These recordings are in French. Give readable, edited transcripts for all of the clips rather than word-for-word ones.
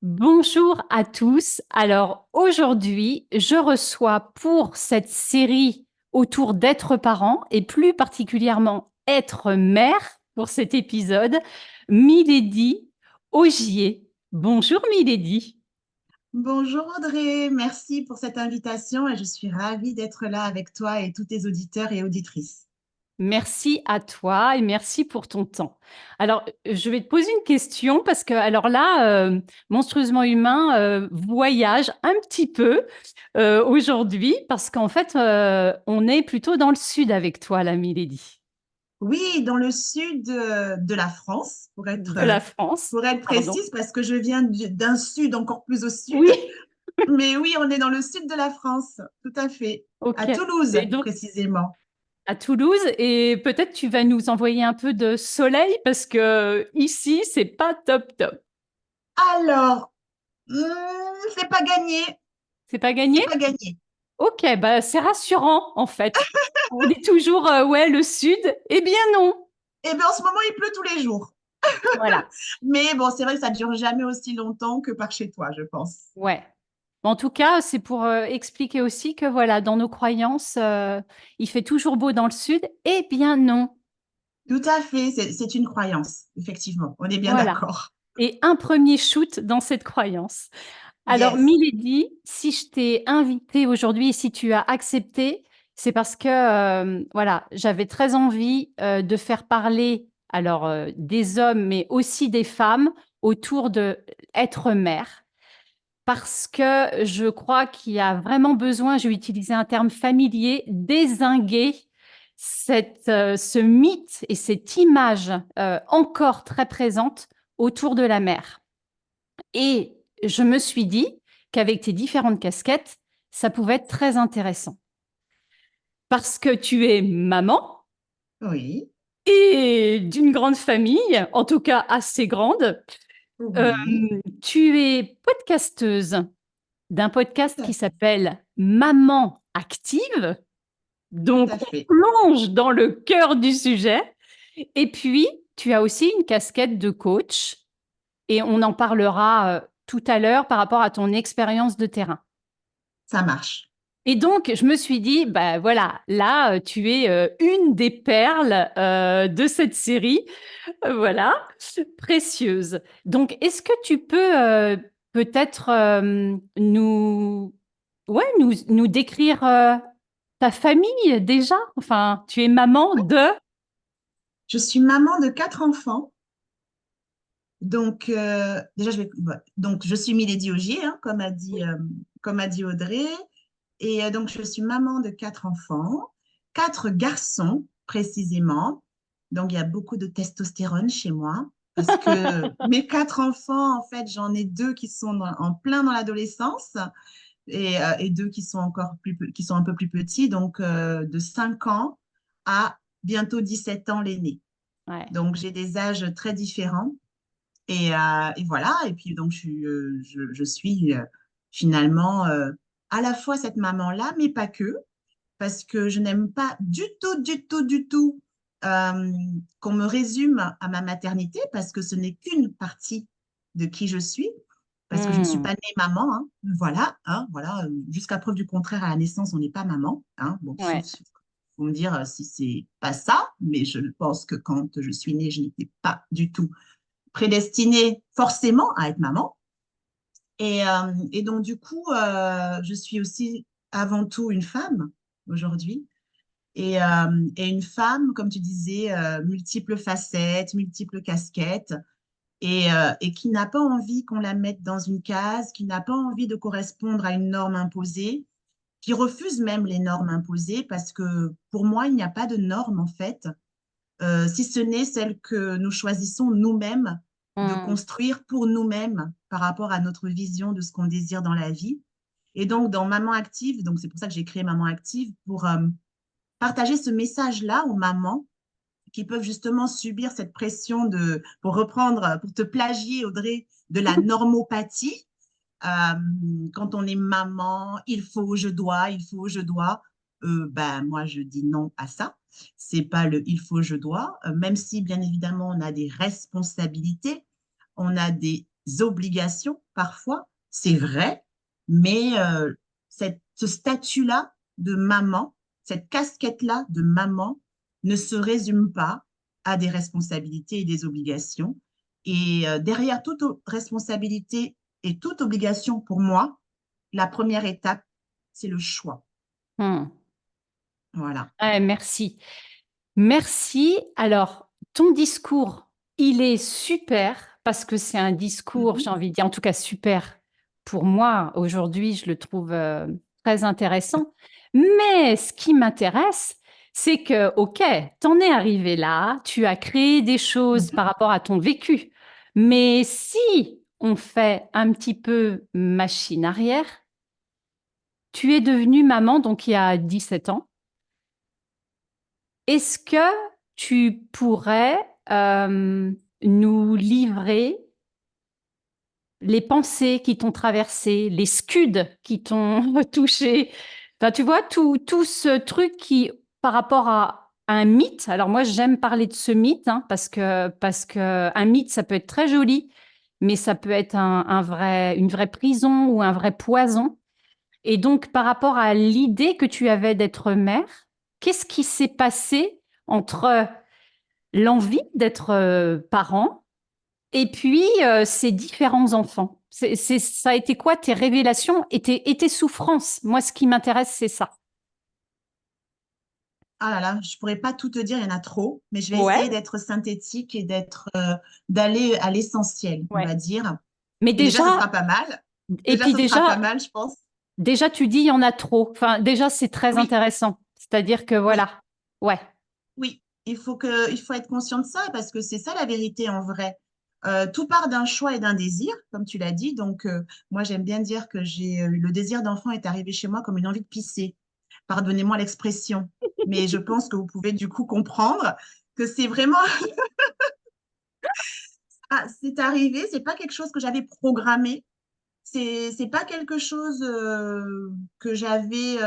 Bonjour à tous. Alors aujourd'hui, je reçois pour cette série autour d'être parent et plus particulièrement être mère pour cet épisode, Milady Ogier. Bonjour Milady. Bonjour Audrey, merci pour cette invitation et je suis ravie d'être là avec toi et tous tes auditeurs et auditrices. Merci à toi et merci pour ton temps. Alors, je vais te poser une question parce que, alors là, Monstrueusement Humain voyage un petit peu aujourd'hui parce qu'en fait, on est plutôt dans le sud avec toi, la Milady, Oui, dans le sud de la France, de la France. pour être Pardon. précise, parce que je viens d'un sud encore plus au sud. Oui, Mais oui, on est dans le sud de la France, tout à fait, à ok. Toulouse Et donc, précisément. à Toulouse, et peut-être tu vas nous envoyer un peu de soleil parce que ici, c'est pas top top. Alors, c'est pas gagné, C'est pas gagné? c'est pas gagné. Ok, bah c'est rassurant en fait. On dit toujours ouais le sud. Eh bien non. Eh bien, en ce moment, il pleut tous les jours. Voilà. Mais bon, c'est vrai que ça dure jamais aussi longtemps que par chez toi, je pense. Ouais. En tout cas, c'est pour expliquer aussi que voilà, dans nos croyances, il fait toujours beau dans le sud. Eh bien non. Tout à fait, c'est une croyance, effectivement, on est bien Voilà. d'accord. Et un premier shoot dans cette croyance. Alors, Yes. Milady, si je t'ai invitée aujourd'hui et si tu as accepté, c'est parce que voilà, j'avais très envie de faire parler alors des hommes, mais aussi des femmes autour de être mère. Parce que je crois qu'il y a vraiment besoin, je vais utiliser un terme familier, dézinguer ce mythe et cette image encore très présente autour de la mère. Et je me suis dit qu'avec tes différentes casquettes, ça pouvait être très intéressant. Parce que tu es maman Oui, et d'une grande famille, en tout cas assez grande. Euh, oui, Tu es podcasteuse d'un podcast tout qui à s'appelle Maman Active. tout Donc, à on fait. plonge dans le cœur du sujet. Et puis, tu as aussi une casquette de coach et on en parlera tout à l'heure par rapport à ton expérience de terrain. Ça marche. Et donc, je me suis dit, bah voilà, là, tu es une des perles de cette série, voilà, précieuse. Donc, est-ce que tu peux peut-être nous décrire ta famille déjà? Enfin, tu es maman de... Je suis maman de 4 enfants. Donc, déjà, donc, je suis Milady Ogier, hein, comme a dit Audrey. Et donc, je suis maman de 4 enfants, 4 garçons précisément. Donc, il y a beaucoup de testostérone chez moi parce que mes 4 enfants, en fait, j'en ai 2 qui sont en plein dans l'adolescence et 2 qui sont qui sont un peu plus petits, donc de 5 ans à bientôt 17 ans l'aîné. Ouais. Donc, j'ai des âges très différents. Et voilà, et puis donc je suis finalement à la fois cette maman-là, mais pas que, parce que je n'aime pas du tout qu'on me résume à ma maternité, parce que ce n'est qu'une partie de qui je suis, parce que je ne suis Hmm. pas née maman, hein, voilà, jusqu'à preuve du contraire, à la naissance, on n'est pas maman, hein, bon, sauf Ouais. si vous me dire si c'est pas ça, mais je pense que quand je suis née, je n'étais pas du tout prédestinée forcément à être maman. Et donc, du coup, je suis aussi avant tout une femme aujourd'hui. Et une femme, comme tu disais, multiples facettes, multiples casquettes, et qui n'a pas envie qu'on la mette dans une case, qui n'a pas envie de correspondre à une norme imposée, qui refuse même les normes imposées, parce que pour moi, il n'y a pas de norme en fait, si ce n'est celle que nous choisissons nous-mêmes de Hmm. construire pour nous-mêmes par rapport à notre vision de ce qu'on désire dans la vie. Et donc, dans Maman Active, donc c'est pour ça que j'ai créé Maman Active, pour partager ce message-là aux mamans qui peuvent justement subir cette pression pour reprendre, pour te plagier, Audrey, de la normopathie. Quand on est maman, il faut, je dois, il faut, je dois. Ben, moi, je dis non à ça. C'est pas le il faut, je dois, même si, bien évidemment, on a des responsabilités, on a des obligations parfois, c'est vrai, mais ce statut-là de maman, cette casquette-là de maman ne se résume pas à des responsabilités et des obligations. Et derrière toute responsabilité et toute obligation, pour moi, la première étape, c'est le choix. Hmm. Voilà. Ouais, merci. Merci. Alors, ton discours, il est super parce que c'est un discours, Mhm. j'ai envie de dire, en tout cas super pour moi. Aujourd'hui, je le trouve très intéressant. Mais ce qui m'intéresse, c'est que, OK, t'en es arrivé là, tu as créé des choses Mhm. par rapport à ton vécu. Mais si on fait un petit peu machine arrière, tu es devenue maman, donc il y a 17 ans. Est-ce que tu pourrais nous livrer les pensées qui t'ont traversé, les scuds qui t'ont touché? Enfin, tu vois, tout ce truc qui, par rapport à un mythe, alors moi j'aime parler de ce mythe, hein, parce que un mythe, ça peut être très joli, mais ça peut être une vraie prison ou un vrai poison. Et donc, par rapport à l'idée que tu avais d'être mère, qu'est-ce qui s'est passé entre l'envie d'être parent et puis ces différents enfants? Ça a été quoi tes révélations et tes souffrances? Moi, ce qui m'intéresse, c'est ça. Ah là là, je pourrais pas tout te dire, il y en a trop, mais je vais Ouais, essayer d'être synthétique et d'aller à l'essentiel, on ouais. va dire. Mais Et déjà, ce déjà, sera pas mal. et Déjà, puis ce sera pas déjà, mal, je pense. déjà, tu dis il y en a trop. Enfin, déjà, c'est très Oui, intéressant. C'est-à-dire que oui, voilà, ouais, oui. Il faut être conscient de ça parce que c'est ça la vérité en vrai. Tout part d'un choix et d'un désir, comme tu l'as dit. Donc, moi, j'aime bien dire que le désir d'enfant est arrivé chez moi comme une envie de pisser. Pardonnez-moi l'expression, mais je pense que vous pouvez du coup comprendre que c'est vraiment ah, c'est arrivé, c'est pas quelque chose que j'avais programmé, c'est pas quelque chose que j'avais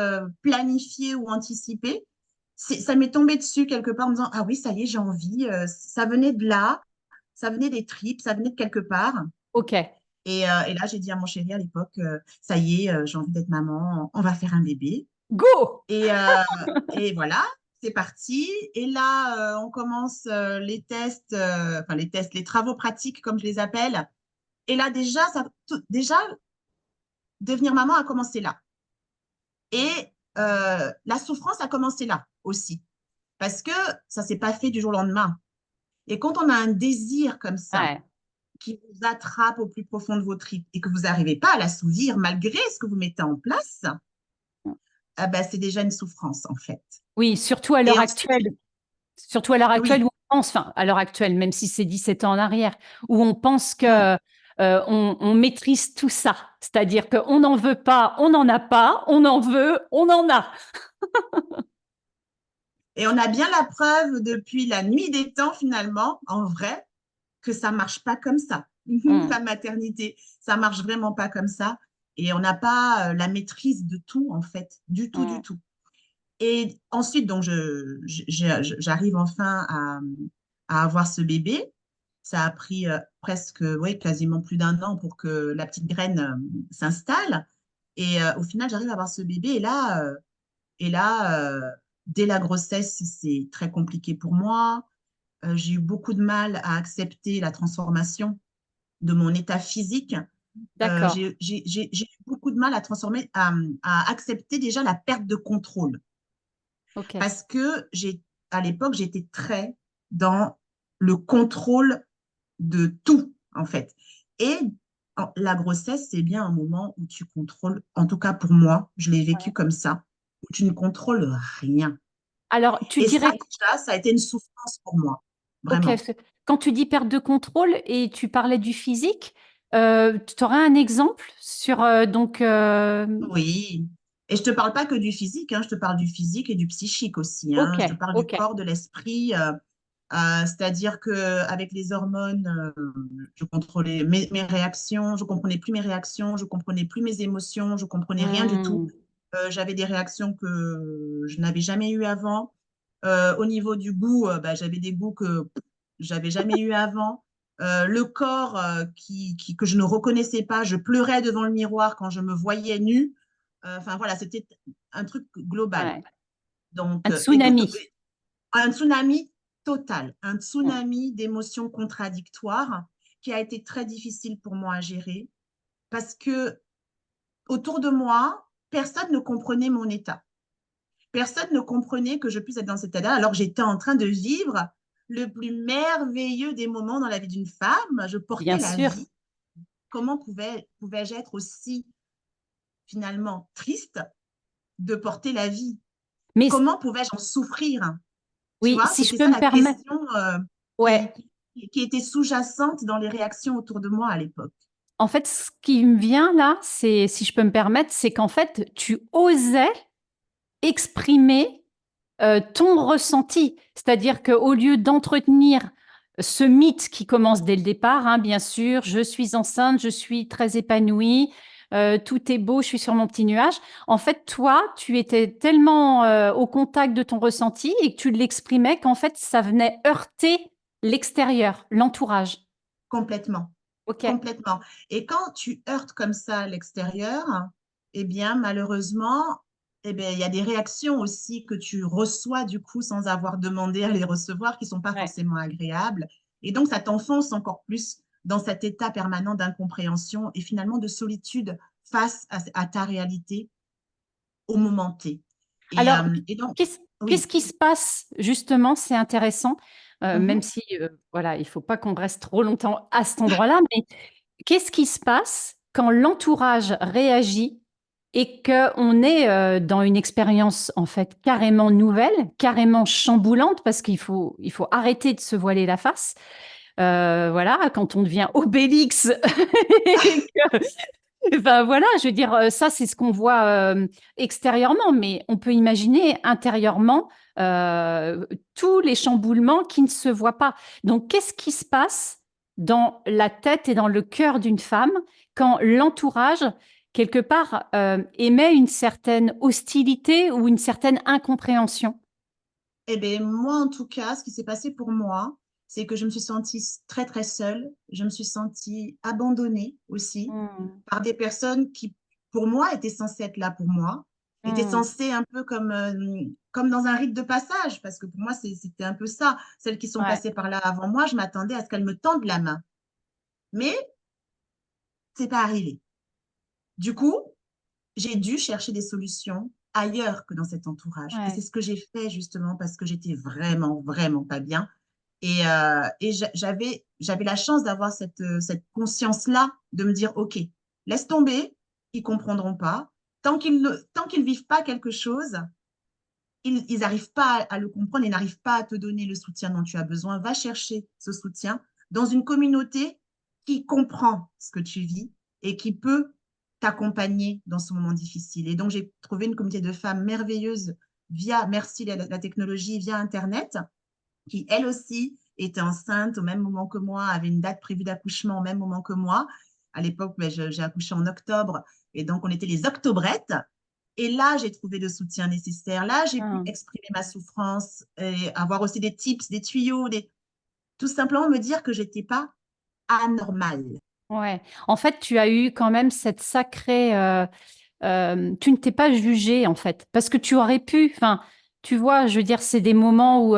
planifié ou anticipé. Ça m'est tombé dessus quelque part en me disant, ah oui, ça y est, j'ai envie. Ça venait de là, ça venait des tripes, ça venait de quelque part. ok, Et là, j'ai dit à mon chéri à l'époque, ça y est, j'ai envie d'être maman, on va faire un bébé. go! Et, euh, et voilà, c'est parti. Et là, on commence les tests, enfin les tests, les travaux pratiques, comme je les appelle. Et là, déjà, devenir maman a commencé là. Et la souffrance a commencé là aussi. Parce que ça ne s'est pas fait du jour au lendemain. Et quand on a un désir comme ça, Ouais. qui vous attrape au plus profond de vos tripes et que vous n'arrivez pas à l'assouvir malgré ce que vous mettez en place, ah ben, c'est déjà une souffrance en fait. Oui, surtout à l'heure Et ensuite, actuelle. Surtout à l'heure actuelle oui, où on pense, enfin, à l'heure actuelle, même si c'est 17 ans en arrière, où on pense mm, que on maîtrise tout ça. C'est-à-dire qu'on n'en veut pas, on n'en a pas, on en veut, on en a. et on a bien la preuve depuis la nuit des temps finalement, en vrai, que ça marche pas comme ça. Hmm. La maternité, ça marche vraiment pas comme ça. Et on n'a pas la maîtrise de tout, en fait, du tout, Hmm. du tout. Et ensuite, donc, j'arrive enfin à avoir ce bébé. Ça a pris presque, oui, quasiment plus d'un an pour que la petite graine s'installe. Et au final, j'arrive à avoir ce bébé. Et là, dès la grossesse, c'est très compliqué pour moi. J'ai eu beaucoup de mal à accepter la transformation de mon état physique. D'accord. J'ai eu beaucoup de mal à accepter déjà la perte de contrôle OK. parce que à l'époque, j'étais très dans le contrôle de tout, en fait. Et la grossesse, c'est bien un moment où tu contrôles, en tout cas pour moi, je l'ai vécu comme ça, où tu ne contrôles rien. Alors, tu Et ça, dirais, déjà, ça a été une souffrance pour moi, OK, vraiment. quand tu dis perte de contrôle et tu parlais du physique, tu aurais un exemple sur donc Oui. Et je te parle pas que du physique, hein, je te parle du physique et du psychique aussi, hein. OK, Je te parle du OK. corps, de l'esprit. C'est-à-dire qu'avec les hormones, je contrôlais mes réactions, je comprenais plus mes réactions, je comprenais plus mes émotions, je comprenais rien du tout. Hmm. J'avais des réactions que je n'avais jamais eues avant. Au niveau du goût, bah, j'avais des goûts que j'avais jamais eu avant. le corps que je ne reconnaissais pas. Je pleurais devant le miroir quand je me voyais nue. Enfin, voilà, c'était un truc global. Ouais. Donc, Un et donc, tsunami. un tsunami total, un Mm. tsunami d'émotions contradictoires qui a été très difficile pour moi à gérer parce que autour de moi, personne ne comprenait mon état. Personne ne comprenait que je puisse être dans cet état-là alors que j'étais en train de vivre le plus merveilleux des moments dans la vie d'une femme. Je Bien portais la sûr. vie. Comment pouvais-je être aussi finalement triste de porter la vie? Mais Comment pouvais-je en souffrir? Tu oui, vois, si je c'était peux ça me la permettre, question ouais. qui était sous-jacente dans les réactions autour de moi à l'époque. En fait, ce qui me vient là, c'est, si je peux me permettre, c'est qu'en fait, tu osais exprimer ton ressenti. C'est-à-dire qu'au lieu d'entretenir ce mythe qui commence dès le départ, hein, bien sûr, je suis enceinte, je suis très épanouie, tout est beau, je suis sur mon petit nuage. En fait, toi, tu étais tellement au contact de ton ressenti et que tu l'exprimais qu'en fait, ça venait heurter l'extérieur, l'entourage. Complètement. Ok. Complètement. Et quand tu heurtes comme ça à l'extérieur, eh bien, malheureusement, eh bien, il y a des réactions aussi que tu reçois du coup sans avoir demandé à les recevoir qui ne sont pas Ouais. forcément agréables. Et donc, ça t'enfonce encore plus dans cet état permanent d'incompréhension et finalement de solitude face à ta réalité au moment T. Alors, Et donc, qu'est-ce oui. qui se passe justement? C'est intéressant, même Mhm. si voilà, il faut pas qu'on reste trop longtemps à cet endroit-là. Mais qu'est-ce qui se passe quand l'entourage réagit et qu'on est dans une expérience en fait carrément nouvelle, carrément chamboulante, parce il faut arrêter de se voiler la face. Voilà, quand on devient Obélix et enfin voilà, je veux dire, ça c'est ce qu'on voit extérieurement, mais on peut imaginer intérieurement tous les chamboulements qui ne se voient pas. Donc, qu'est-ce qui se passe dans la tête et dans le cœur d'une femme quand l'entourage, quelque part, émet une certaine hostilité ou une certaine incompréhension? Eh bien, moi, en tout cas, ce qui s'est passé pour moi, c'est que je me suis sentie très, très seule. Je me suis sentie abandonnée aussi Hmm, par des personnes qui, pour moi, étaient censées être là pour moi, étaient hmm, censées un peu comme dans un rite de passage, parce que pour moi, c'était un peu ça. Celles qui sont ouais. passées par là avant moi, je m'attendais à ce qu'elles me tendent la main. Mais c'est pas arrivé. Du coup, j'ai dû chercher des solutions ailleurs que dans cet entourage. Et c'est Ouais. ce que j'ai fait justement parce que j'étais vraiment, vraiment pas bien. Et j'avais la chance d'avoir cette conscience-là de me dire, OK, laisse tomber, ils comprendront pas. Tant qu'ils vivent pas quelque chose, ils n'arrivent pas à le comprendre, ils n'arrivent pas à te donner le soutien dont tu as besoin. Va chercher ce soutien dans une communauté qui comprend ce que tu vis et qui peut t'accompagner dans ce moment difficile. Et donc, j'ai trouvé une communauté de femmes merveilleuses via, merci la technologie, via Internet, qui elle aussi était enceinte au même moment que moi, avait une date prévue d'accouchement au même moment que moi. À l'époque, ben, j'ai accouché en octobre et donc on était les octobrettes. Et là, j'ai trouvé le soutien nécessaire. Là, j'ai pu Hmm. exprimer ma souffrance et avoir aussi des tips, des tuyaux, tout simplement me dire que j'étais pas anormale. Ouais. En fait, tu as eu quand même cette sacrée tu ne t'es pas jugée en fait, parce que tu aurais pu, enfin, tu vois, je veux dire, c'est des moments où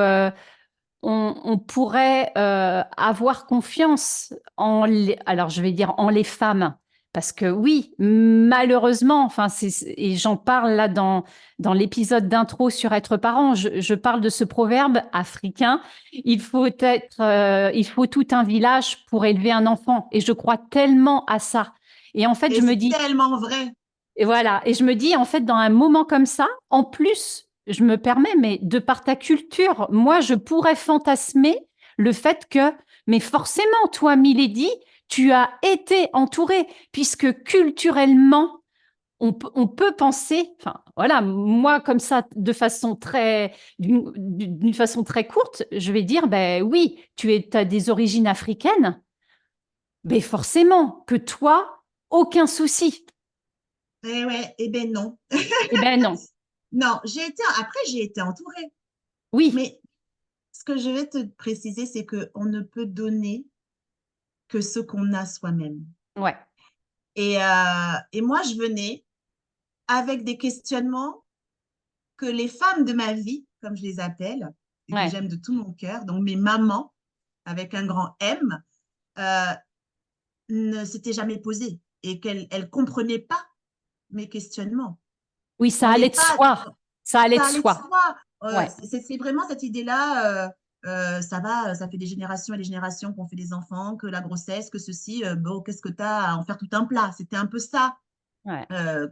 on pourrait avoir confiance alors je vais dire en les femmes, parce que oui, malheureusement, enfin, et j'en parle là dans l'épisode d'intro sur être parent, je parle de ce proverbe africain, il faut tout un village pour élever un enfant, et je crois tellement à ça. Et en fait, Et je me c'est dis, tellement vrai. et voilà. Et je me dis, en fait, dans un moment comme ça, en plus, je me permets, mais de par ta culture, moi, je pourrais fantasmer le fait que, mais forcément, toi, Milady, tu as été entourée, puisque culturellement, on peut penser, enfin, voilà, moi, comme ça, d'une façon très courte, je vais dire, ben oui, as des origines africaines, mais forcément, que toi, aucun souci. Eh ouais, eh ben non. Eh ben non. Non, après, j'ai été entourée. Oui. Mais ce que je vais te préciser, c'est qu'on ne peut donner que ce qu'on a soi-même. Ouais, Et moi, je venais avec des questionnements que les femmes de ma vie, comme je les appelle, et que ouais. j'aime de tout mon cœur, donc mes mamans, avec un grand M, euh, ne s'étaient jamais posées et qu'elles ne comprenaient pas mes questionnements. Oui, On ça n'est allait de pas, soi. Ça allait de ça allait de soi. soi. Ouais, C'est vraiment cette idée-là. Ça va, ça fait des générations et des générations qu'on fait des enfants, que la grossesse, que ceci, bon, qu'est-ce que tu as à en faire tout un plat? C'était un peu ça ouais.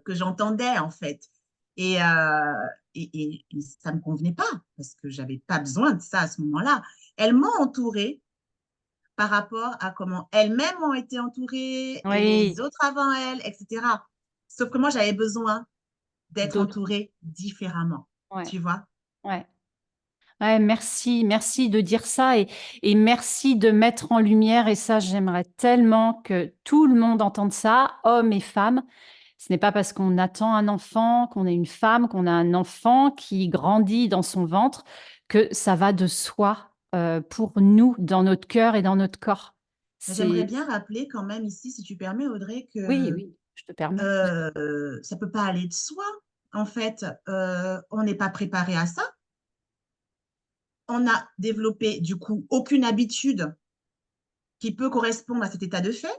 que j'entendais en fait. Et, euh, et ça ne me convenait pas parce que j'avais pas besoin de ça à ce moment-là. Elles m'ont entourée par rapport à comment elles-mêmes ont été entourées et les Oui, autres avant elles, etc. Sauf que moi, j'avais besoin d'être d'autres. entourée différemment, Ouais, tu vois. ouais. Ouais, merci, merci de dire ça et merci de mettre en lumière, et ça, j'aimerais tellement que tout le monde entende ça, hommes et femmes. Ce n'est pas parce qu'on attend un enfant, qu'on est une femme, qu'on a un enfant qui grandit dans son ventre, que ça va de soi pour nous, dans notre cœur et dans notre corps. J'aimerais C'est... bien rappeler quand même ici, si tu permets, Audrey, Oui, que oui, je te permets. ça peut pas aller de soi. En fait, on n'est pas préparé à ça. On a développé du coup aucune habitude qui peut correspondre à cet état de fait.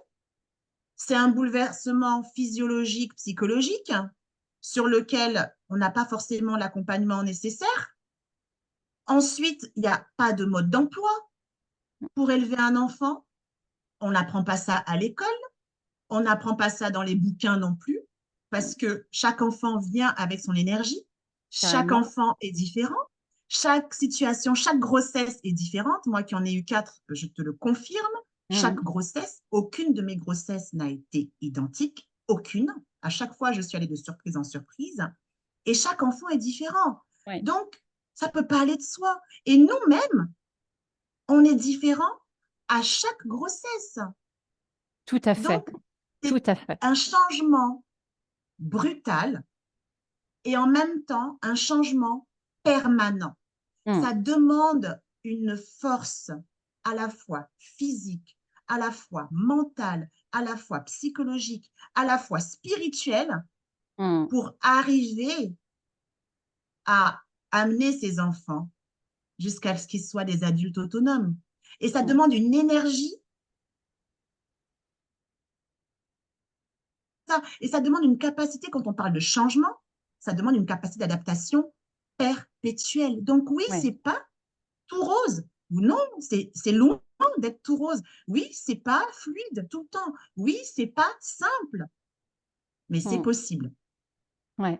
C'est un bouleversement physiologique, psychologique, sur lequel on n'a pas forcément l'accompagnement nécessaire. Ensuite, il n'y a pas de mode d'emploi pour élever un enfant. On n'apprend pas ça à l'école, on n'apprend pas ça dans les bouquins non plus, parce que chaque enfant vient avec son énergie, chaque Carrément. enfant est différent, chaque situation, chaque grossesse est différente. Moi qui en ai eu 4, je te le confirme, chaque Mhm. grossesse, aucune de mes grossesses n'a été identique, aucune. À chaque fois, je suis allée de surprise en surprise, et chaque enfant est différent. Oui, Donc, ça ne peut pas aller de soi. Et nous-mêmes, on est différents à chaque grossesse. tout à Donc, fait, tout c'est à fait. un changement brutal et en même temps un changement permanent. Mhm. Ça demande une force à la fois physique, à la fois mentale, à la fois psychologique, à la fois spirituelle Mhm. pour arriver à amener ses enfants jusqu'à ce qu'ils soient des adultes autonomes. Et ça Mhm. demande une énergie, et ça demande une capacité, quand on parle de changement, ça demande une capacité d'adaptation perpétuelle. Donc oui, Ouais. c'est pas tout rose. Non, c'est loin d'être tout rose. Oui, c'est pas fluide tout le temps. Oui, c'est pas simple, mais c'est Mhm. possible. Ouais.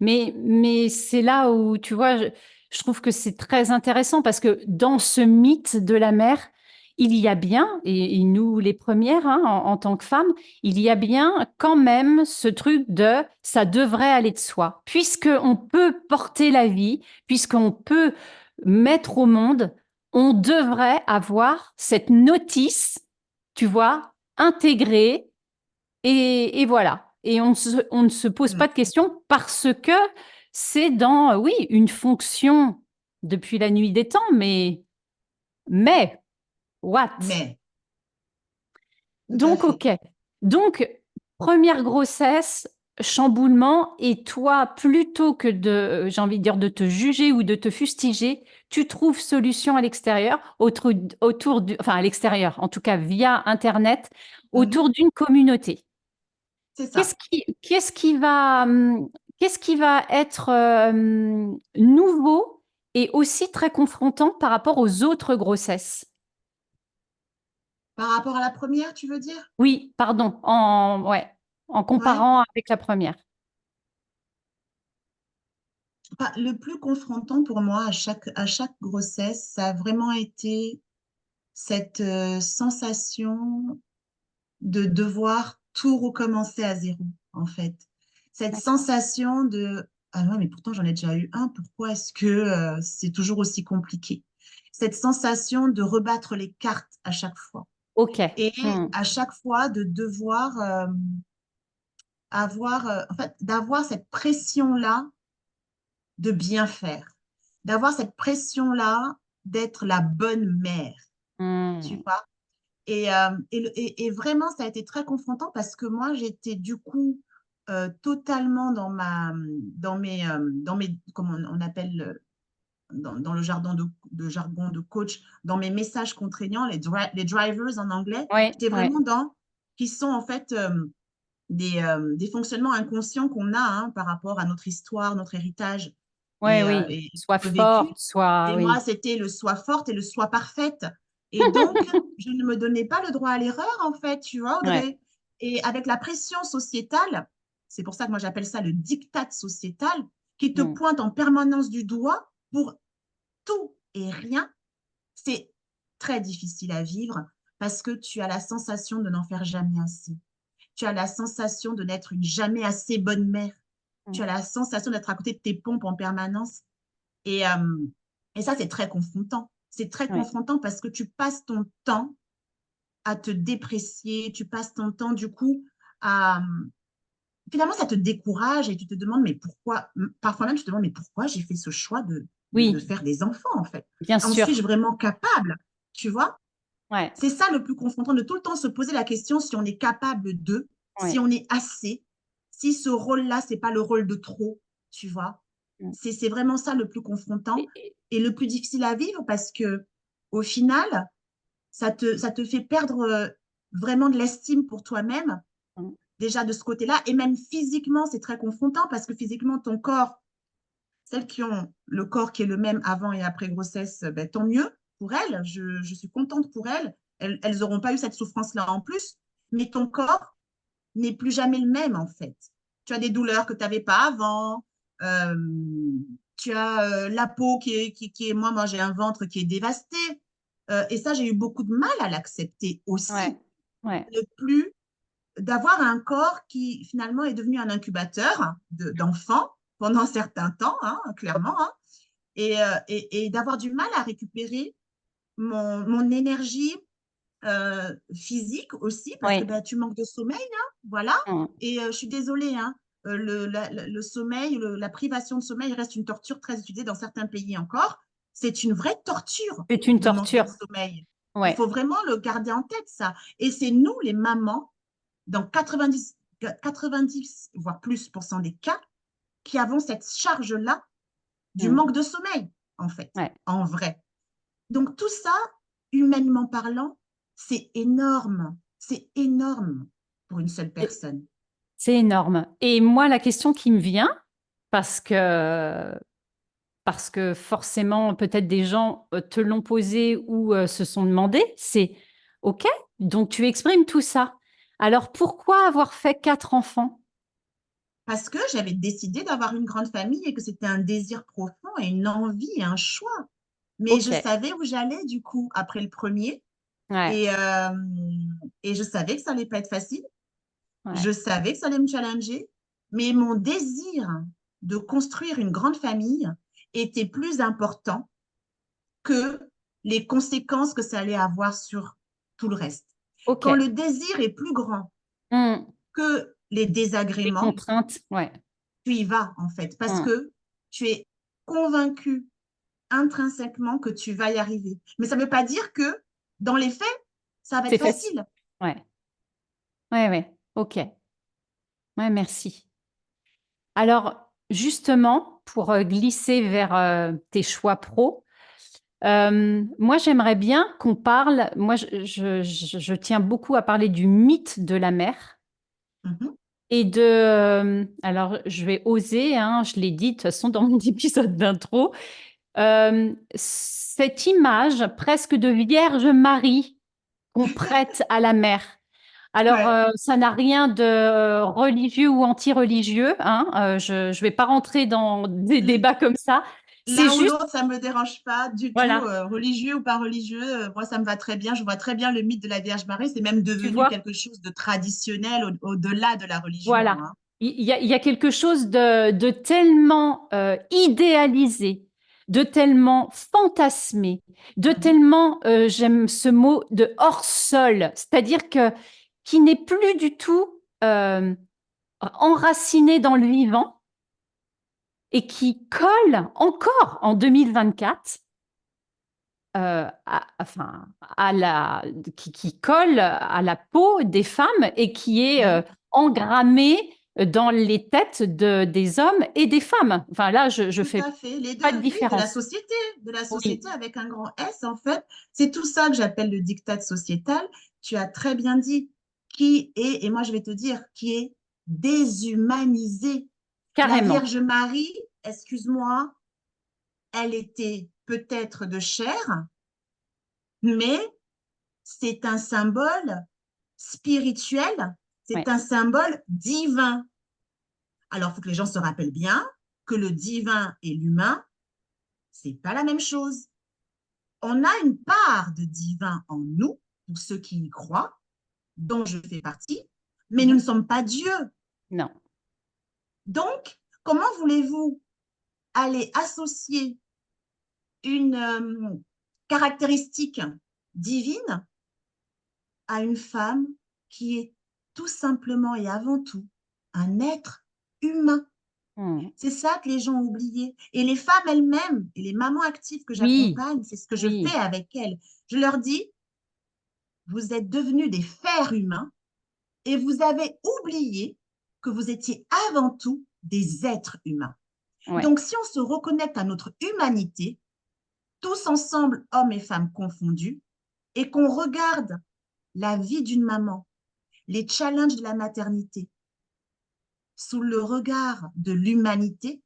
Mais c'est là où, tu vois, je trouve que c'est très intéressant parce que dans ce mythe de la mère, il y a bien, et nous les premières, hein, en tant que femmes, il y a bien quand même ce truc de ça devrait aller de soi. Puisqu'on peut porter la vie, puisqu'on peut mettre au monde, on devrait avoir cette notice, tu vois, intégrée et voilà. Et on ne se pose pas Mm. de questions parce que c'est dans, oui, une fonction depuis la nuit des temps, mais, what? Mais, tout à Donc, fait. ok. Donc, première grossesse, chamboulement, et toi, plutôt que de, j'ai envie de dire, de te juger ou de te fustiger, tu trouves solution à l'extérieur, enfin à l'extérieur, en tout cas via Internet, Mhm. autour d'une communauté. C'est Qu'est-ce ça. qui, qu'est-ce qui va, qu'est-ce qui va être nouveau et aussi très confrontant par rapport aux autres grossesses? Par rapport à la première, tu veux dire? Oui, pardon, ouais, en Ouais. comparant avec la première. Le plus confrontant pour moi à chaque grossesse, ça a vraiment été cette sensation de devoir tout recommencer à zéro, en fait. Cette D'accord. sensation de ah ouais, mais pourtant j'en ai déjà eu un, pourquoi est-ce que c'est toujours aussi compliqué? Cette sensation de rebattre les cartes à chaque fois Ok. et Hmm. à chaque fois de devoir avoir, en fait, d'avoir cette pression-là de bien faire, d'avoir cette pression-là d'être la bonne mère, tu Hmm. vois? Et vraiment, ça a été très confrontant parce que moi, j'étais du coup totalement dans mes, comment on appelle, dans le jargon de coach, dans mes messages contraignants, les drivers en anglais, Ouais, j'étais ouais, vraiment qui sont en fait des fonctionnements inconscients qu'on a par rapport à notre histoire, notre héritage ouais, oui. et Sois notre vécu. forte, sois, Et moi, oui, c'était le soi forte et le soi parfaite. Et donc, je ne me donnais pas le droit à l'erreur, en fait, tu vois, ouais, Audrey. Et avec la pression sociétale, c'est pour ça que moi j'appelle ça le diktat sociétal, qui te mm, pointe en permanence du doigt pour tout et rien, c'est très difficile à vivre parce que tu as la sensation de n'en faire jamais assez. Tu as la sensation de n'être une jamais assez bonne mère. mm, Tu as la sensation d'être à côté de tes pompes en permanence. Et ça, c'est très confrontant. C'est très ouais, confrontant parce que tu passes ton temps à te déprécier, tu passes ton temps, du coup, à... Finalement, ça te décourage et tu te demandes, mais pourquoi, parfois même, tu te demandes, mais pourquoi j'ai fait ce choix de oui, faire des enfants, en fait? bien En suis-je sûr, vraiment capable? Tu vois? ouais, C'est ça le plus confrontant, de tout le temps se poser la question si on est capable de, si ouais. on est assez, si ce rôle-là, c'est pas le rôle de trop, tu vois. Mm. C'est vraiment ça le plus confrontant Et- et le plus difficile à vivre parce que au final, ça te fait perdre vraiment de l'estime pour toi-même, mm, déjà de ce côté-là, et même physiquement, c'est très confrontant parce que physiquement, ton corps, celles qui ont le corps qui est le même avant et après grossesse, ben, tant mieux pour elles. Je suis contente pour elles. Elles n'auront pas eu cette souffrance-là en plus. Mais ton corps n'est plus jamais le même, en fait. Tu as des douleurs que tu n'avais pas avant. Euh, Tu as la peau qui est moi, j'ai un ventre qui est dévasté. Et ça, j'ai eu beaucoup de mal à l'accepter ouais, aussi. ouais, Ne plus d'avoir un corps qui finalement est devenu un incubateur d'enfants pendant un certain temps, clairement, et d'avoir du mal à récupérer mon énergie physique aussi, parce que ouais, ben, tu manques de sommeil, voilà. mm. Et je suis désolée, le sommeil, la privation de sommeil reste une torture très utilisée dans certains pays encore. C'est une vraie torture C'est une de manquer torture, de sommeil. Il ouais. faut vraiment le garder en tête, ça. Et c'est nous, les mamans, dans 90 voire plus pour cent des cas, qui avons cette charge-là du Mm. manque de sommeil, en fait, Ouais. en vrai. Donc tout ça, humainement parlant, c'est énorme pour une seule personne. C'est énorme. Et moi, la question qui me vient, parce que forcément, peut-être des gens te l'ont posé ou se sont demandé, c'est OK, donc tu exprimes tout ça. Alors pourquoi avoir fait 4 enfants? Parce que j'avais décidé d'avoir une grande famille et que c'était un désir profond et une envie et un choix. Mais je OK, savais où j'allais du coup après le premier ouais, et, euh, et je savais que ça allait pas être facile. ouais, Je savais que ça allait me challenger, mais mon désir de construire une grande famille était plus important que les conséquences que ça allait avoir sur tout le reste. Quand OK. le désir est plus grand Hmm. que les Les désagréments, contraintes, ouais. tu y vas en fait, parce Hmm. que tu es convaincu intrinsèquement que tu vas y arriver. Mais ça ne veut pas dire que dans les faits, ça va être C'est facile. facile. Ouais, ouais, ouais. OK. Ouais, merci. Alors, justement, pour glisser vers tes choix pro, moi, j'aimerais bien qu'on parle, moi, je tiens beaucoup à parler du mythe de la mère Mhm. et alors, je vais oser, hein, je l'ai dit de toute façon dans mon épisode d'intro, cette image presque de Vierge Marie qu'on prête à la mère. Alors, Ouais. ça n'a rien de religieux ou anti-religieux, hein, je ne vais pas rentrer dans des débats comme ça. C'est L'un ou juste, l'autre, ça ne me dérange pas du tout, voilà, religieux ou pas religieux. Moi, ça me va très bien. Je vois très bien le mythe de la Vierge Marie. C'est même tu devenu vois, quelque chose de traditionnel au-delà de la religion, voilà. Il y a quelque chose de tellement idéalisé, de tellement fantasmé, de Mhm. tellement, j'aime ce mot, de hors sol, c'est-à-dire que qui n'est plus du tout enraciné dans le vivant et qui colle encore en 2024 enfin, qui colle à la peau des femmes et qui est Oui, engrammé dans les têtes des hommes et des femmes. Enfin, là, je tout fais à fait. Les pas de deux, oui, différence. de la Oui, société avec un grand S, en fait. C'est tout ça que j'appelle le diktat sociétal. Tu as très bien dit, qui est, et moi je vais te dire, qui est déshumanisé. La carrément. Vierge Marie, excuse-moi, elle était peut-être de chair, mais c'est un symbole spirituel, c'est Ouais, un symbole divin. Alors, il faut que les gens se rappellent bien que le divin et l'humain, c'est pas la même chose. On a une part de divin en nous, pour ceux qui y croient, dont je fais partie, mais nous mhm. ne sommes pas Dieu. Non. Donc, comment voulez-vous aller associer une caractéristique divine à une femme qui est tout simplement et avant tout un être humain? Mm. C'est ça que les gens ont oublié. Et les femmes elles-mêmes, et les mamans actives que Oui, j'accompagne, c'est ce que je fais oui. avec elles. Je leur dis, vous êtes devenus des fers humains et vous avez oublié que vous étiez avant tout des êtres humains. Ouais. Donc, si on se reconnecte à notre humanité, tous ensemble, hommes et femmes confondus, et qu'on regarde la vie d'une maman, les challenges de la maternité, sous le regard de l'humanité,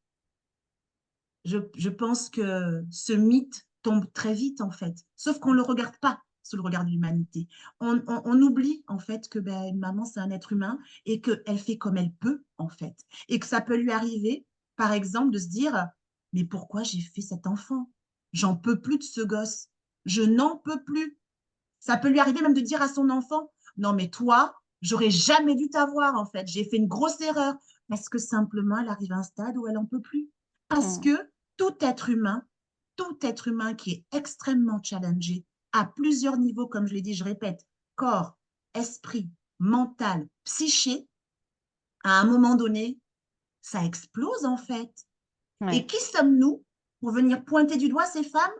je pense que ce mythe tombe très vite, en fait. Sauf qu'on ne le regarde pas sous le regard de l'humanité. On oublie, en fait, que ben, une maman, c'est un être humain et qu'elle fait comme elle peut, en fait. Et que ça peut lui arriver, par exemple, de se dire, mais pourquoi j'ai fait cet enfant? J'en peux plus de ce gosse. Je n'en peux plus. Ça peut lui arriver même de dire à son enfant, non, mais toi, j'aurais jamais dû t'avoir, en fait. J'ai fait une grosse erreur. Parce que simplement, elle arrive à un stade où elle n'en peut plus. Parce Mm. que tout être humain qui est extrêmement challengé à plusieurs niveaux, comme je l'ai dit, je répète, corps, esprit, mental, psyché, à un moment donné, ça explose en fait. Et Ouais. qui sommes-nous pour venir pointer du doigt ces femmes?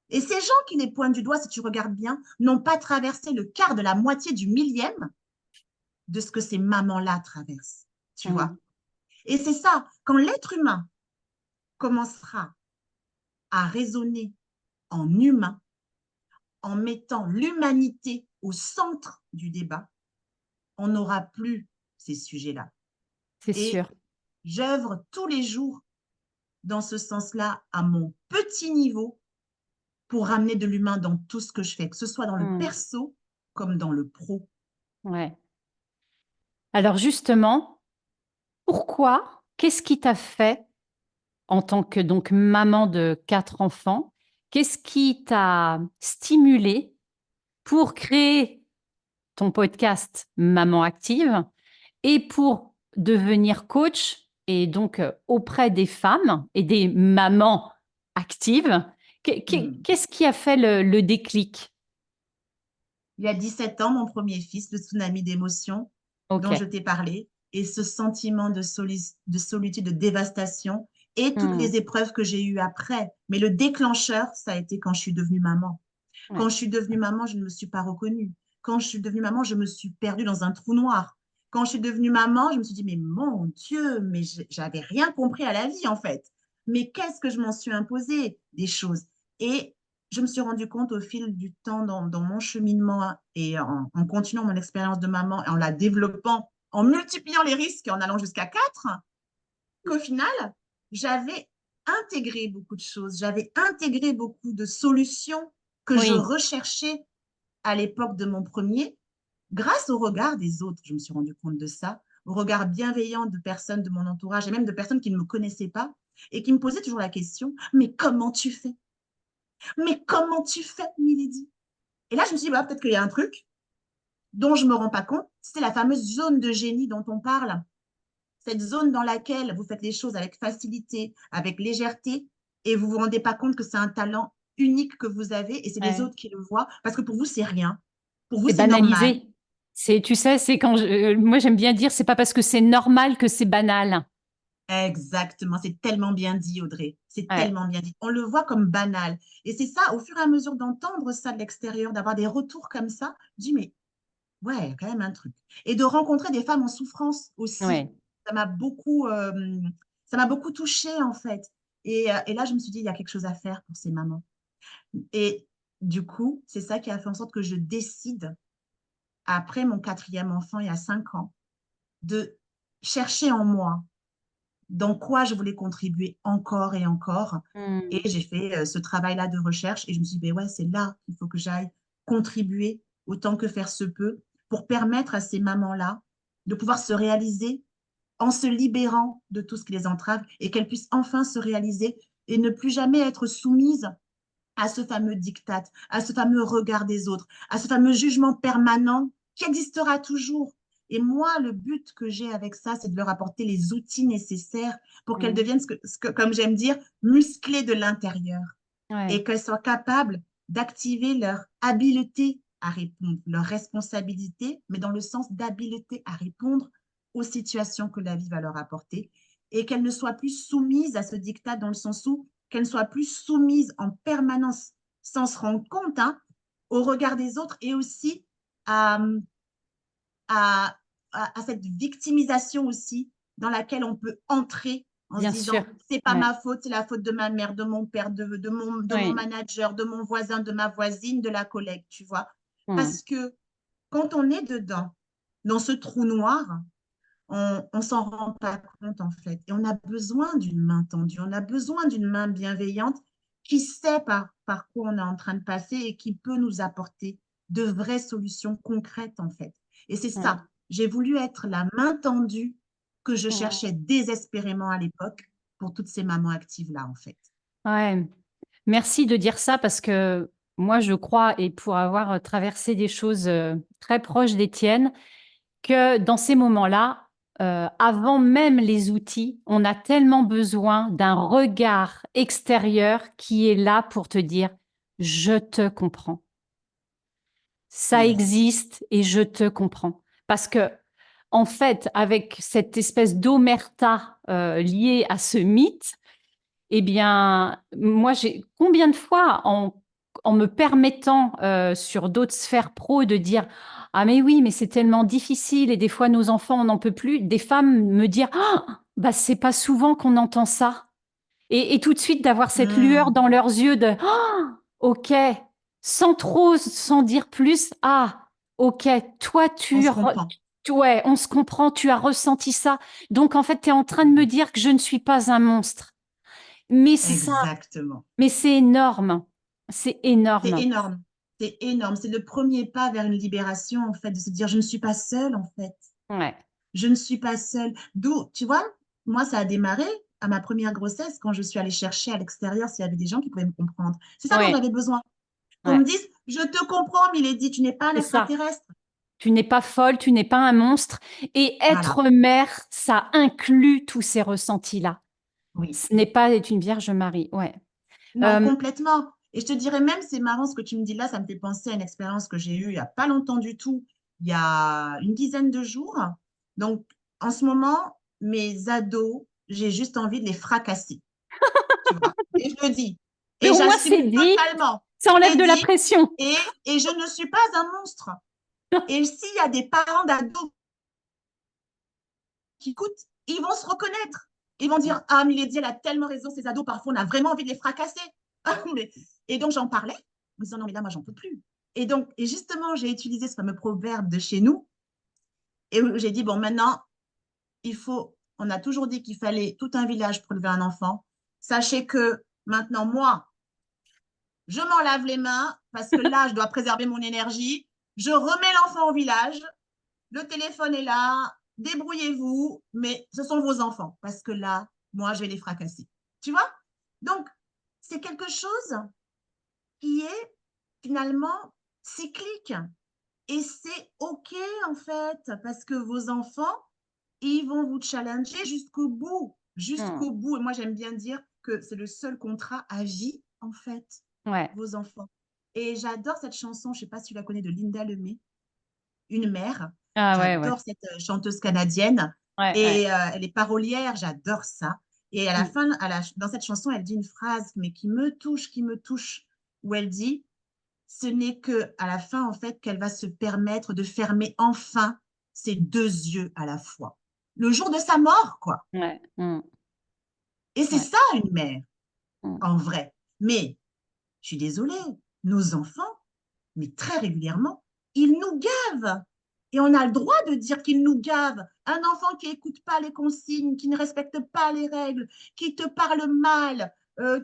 Et ces gens qui les pointent du doigt, si tu regardes bien, n'ont pas traversé le quart de la moitié du millième de ce que ces mamans-là traversent. Tu vois? Mm. Et c'est ça, quand l'être humain commencera à raisonner en humain, en mettant l'humanité au centre du débat, on n'aura plus ces sujets-là. C'est Et sûr. j'œuvre tous les jours dans ce sens-là à mon petit niveau pour ramener de l'humain dans tout ce que je fais, que ce soit dans le Mm. perso comme dans le pro. Ouais. Alors justement, pourquoi? Qu'est-ce qui t'a fait en tant que donc maman de 4 enfants? Qu'est-ce qui t'a stimulé pour créer ton podcast Maman Active et pour devenir coach et donc auprès des femmes et des mamans actives? Hmm. Qu'est-ce qui a fait le déclic? Il y a 17 ans, mon premier fils, le tsunami d'émotions Ok. dont je t'ai parlé, et ce sentiment de solitude, de dévastation, et toutes Hmm. les épreuves que j'ai eues après. Mais le déclencheur, ça a été quand je suis devenue maman. Quand Ouais. je suis devenue maman, je ne me suis pas reconnue. Quand je suis devenue maman, je me suis perdue dans un trou noir. Quand je suis devenue maman, je me suis dit, mais mon Dieu, mais j'avais rien compris à la vie, en fait. Mais qu'est-ce que je m'en suis imposé des choses? Et je me suis rendu compte au fil du temps dans mon cheminement et en continuant mon expérience de maman et en la développant, en multipliant les risques et en allant jusqu'à 4, qu'au final, j'avais intégré beaucoup de choses, j'avais intégré beaucoup de solutions que je Oui. recherchais à l'époque de mon premier, grâce au regard des autres. Je me suis rendu compte de ça, au regard bienveillant de personnes de mon entourage et même de personnes qui ne me connaissaient pas et qui me posaient toujours la question, mais comment tu fais? Mais comment tu fais, Milady? Et là, je me suis dit, bah, peut-être qu'il y a un truc dont je ne me rends pas compte. C'est la fameuse zone de génie dont on parle. Cette zone dans laquelle vous faites les choses avec facilité, avec légèreté, et vous ne vous rendez pas compte que c'est un talent unique que vous avez, et c'est les Ouais. autres qui le voient, parce que pour vous, c'est rien. Pour vous, C'est c'est normal. banalisé. C'est, tu sais, c'est quand moi j'aime bien dire, c'est pas parce que c'est normal que c'est banal. Exactement, c'est tellement bien dit, Audrey. C'est Ouais, tellement bien dit. On le voit comme banal. Et c'est ça, au fur et à mesure d'entendre ça de l'extérieur, d'avoir des retours comme ça, je dis, mais ouais, il y a quand même un truc. Et de rencontrer des femmes en souffrance aussi. ouais. Ça m'a beaucoup, euh, ça m'a beaucoup touchée, en fait. Et là, je me suis dit, il y a quelque chose à faire pour ces mamans. Et du coup, c'est ça qui a fait en sorte que je décide, après mon quatrième enfant, il y a 5 ans, de chercher en moi dans quoi je voulais contribuer encore et encore. Et Hmm. j'ai fait ce travail-là de recherche et je me suis dit, ben ouais, c'est là qu'il faut que j'aille contribuer autant que faire se peut pour permettre à ces mamans-là de pouvoir se réaliser en se libérant de tout ce qui les entrave et qu'elles puissent enfin se réaliser et ne plus jamais être soumises à ce fameux diktat, à ce fameux regard des autres, à ce fameux jugement permanent qui existera toujours. Et moi, le but que j'ai avec ça, c'est de leur apporter les outils nécessaires pour qu'elles Hmm. deviennent, comme j'aime dire, musclées de l'intérieur Ouais, et qu'elles soient capables d'activer leur habileté à répondre, leur responsabilité, mais dans le sens d'habileté à répondre aux situations que la vie va leur apporter et qu'elles ne soient plus soumises à ce diktat dans le sens où qu'elles ne soient plus soumises en permanence sans se rendre compte hein, au regard des autres et aussi à, à, à cette victimisation aussi dans laquelle on peut entrer en se bien sûr. disant c'est pas Ouais, ma faute, c'est la faute de ma mère, de mon père, de mon ouais. manager, de mon voisin, de ma voisine, de la collègue, tu vois. Hmm. Parce que quand on est dedans, dans ce trou noir, on s'en rend pas compte en fait. Et on a besoin d'une main tendue, on a besoin d'une main bienveillante qui sait par quoi on est en train de passer et qui peut nous apporter de vraies solutions concrètes en fait. Et c'est Ouais. ça, j'ai voulu être la main tendue que je cherchais Hmm. désespérément à l'époque pour toutes ces mamans actives-là en fait. Ouais. Merci de dire ça parce que moi, je crois, et pour avoir traversé des choses très proches des tiennes, que dans ces moments-là, avant même les outils, on a tellement besoin d'un regard extérieur qui est là pour te dire, je te comprends. Ça Yes. existe et je te comprends. Parce que, en fait, avec cette espèce d'omerta liée à ce mythe, eh bien, moi, j'ai combien de fois, en me permettant sur d'autres sphères pro de dire, ah mais oui, mais c'est tellement difficile et des fois nos enfants on n'en peut plus, des femmes me dire, ah, bah c'est pas souvent qu'on entend ça. Et tout de suite d'avoir cette lueur Mmh. dans leurs yeux de, ah, ok, sans trop, sans dire plus, ah, ok, toi On se comprend. ouais, on se comprend, tu as ressenti ça. Donc en fait, tu es en train de me dire que je ne suis pas un monstre. Mais c'est ça, Exactement. mais c'est énorme. C'est C'est énorme. énorme. C'est énorme. C'est le premier pas vers une libération, en fait, de se dire, je ne suis pas seule, en fait. Ouais, Je ne suis pas seule. D'où, tu vois, moi, ça a démarré à ma première grossesse quand je suis allée chercher à l'extérieur s'il y avait des gens qui pouvaient me comprendre. C'est ça dont ouais, j'avais besoin. Qu'on ouais. me dise, je te comprends, Milady, tu n'es pas un C'est ça. extraterrestre. Tu n'es pas folle, tu n'es pas un monstre. Et Voilà. être mère, ça inclut tous ces ressentis-là. Oui. Ce n'est pas être une Vierge Marie. Ouais. Non, Euh, complètement. Et je te dirais même, c'est marrant ce que tu me dis là, ça me fait penser à une expérience que j'ai eue il n'y a pas longtemps du tout, il y a une dizaine de jours. Donc, en ce moment, mes ados, j'ai juste envie de les fracasser, tu vois. Et je le dis. mais Et au moins, j'assume c'est dit. totalement. Ça enlève C'est de la dit. pression. Et, et je ne suis pas un monstre. Et s'il y a des parents d'ados qui écoutent, ils vont se reconnaître. Ils vont dire, ah, Milady, elle a tellement raison, ces ados, parfois, on a vraiment envie de les fracasser. Et donc, j'en parlais, en me disant, non, mais là, moi, j'en peux plus. Et donc, et justement, j'ai utilisé ce fameux proverbe de chez nous, et où j'ai dit, bon, maintenant, on a toujours dit qu'il fallait tout un village pour élever un enfant. Sachez que maintenant, moi, je m'en lave les mains, parce que là, je dois préserver mon énergie. Je remets l'enfant au village, le téléphone est là, débrouillez-vous, mais ce sont vos enfants, parce que là, moi, je vais les fracasser. Tu vois? Donc, c'est quelque chose qui est finalement cyclique. Et c'est OK, en fait, parce que vos enfants, ils vont vous challenger jusqu'au bout. Hmm. Jusqu'au bout. Et moi, j'aime bien dire que c'est le seul contrat à vie, en fait, Ouais. vos enfants. Et j'adore cette chanson, je ne sais pas si tu la connais, de Linda Lemay, Une mère. Ah ouais, ouais. J'adore cette chanteuse canadienne. Ouais, ouais. Et elle est parolière, j'adore ça. Et à la Mm. fin, dans cette chanson, elle dit une phrase, mais qui me touche, où elle dit, ce n'est que à la fin, en fait, qu'elle va se permettre de fermer enfin ses deux yeux à la fois. Le jour de sa mort, quoi. Ouais. Mm. Et c'est Ouais. ça, une mère, Mm. en vrai. Mais, je suis désolée, nos enfants, mais très régulièrement, ils nous gavent. Et on a le droit de dire qu'ils nous gavent. Un enfant qui n'écoute pas les consignes, qui ne respecte pas les règles, qui te parle mal,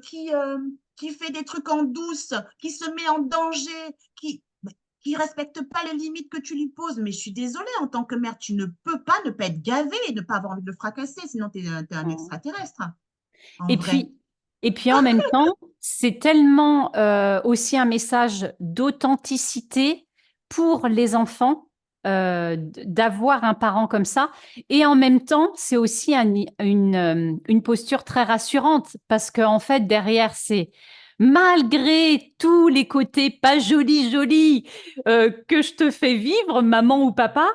qui fait des trucs en douce, qui se met en danger, qui respecte pas les limites que tu lui poses. Mais je suis désolée, en tant que mère, tu ne peux pas ne pas être gavé et ne pas avoir envie de le fracasser, sinon tu es un Mm. extraterrestre, en Et vrai. puis, et puis en même temps, c'est tellement aussi un message d'authenticité pour les enfants d'avoir un parent comme ça. Et en même temps, c'est aussi une posture très rassurante parce qu'en fait, derrière, c'est malgré tous les côtés pas jolis que je te fais vivre, maman ou papa,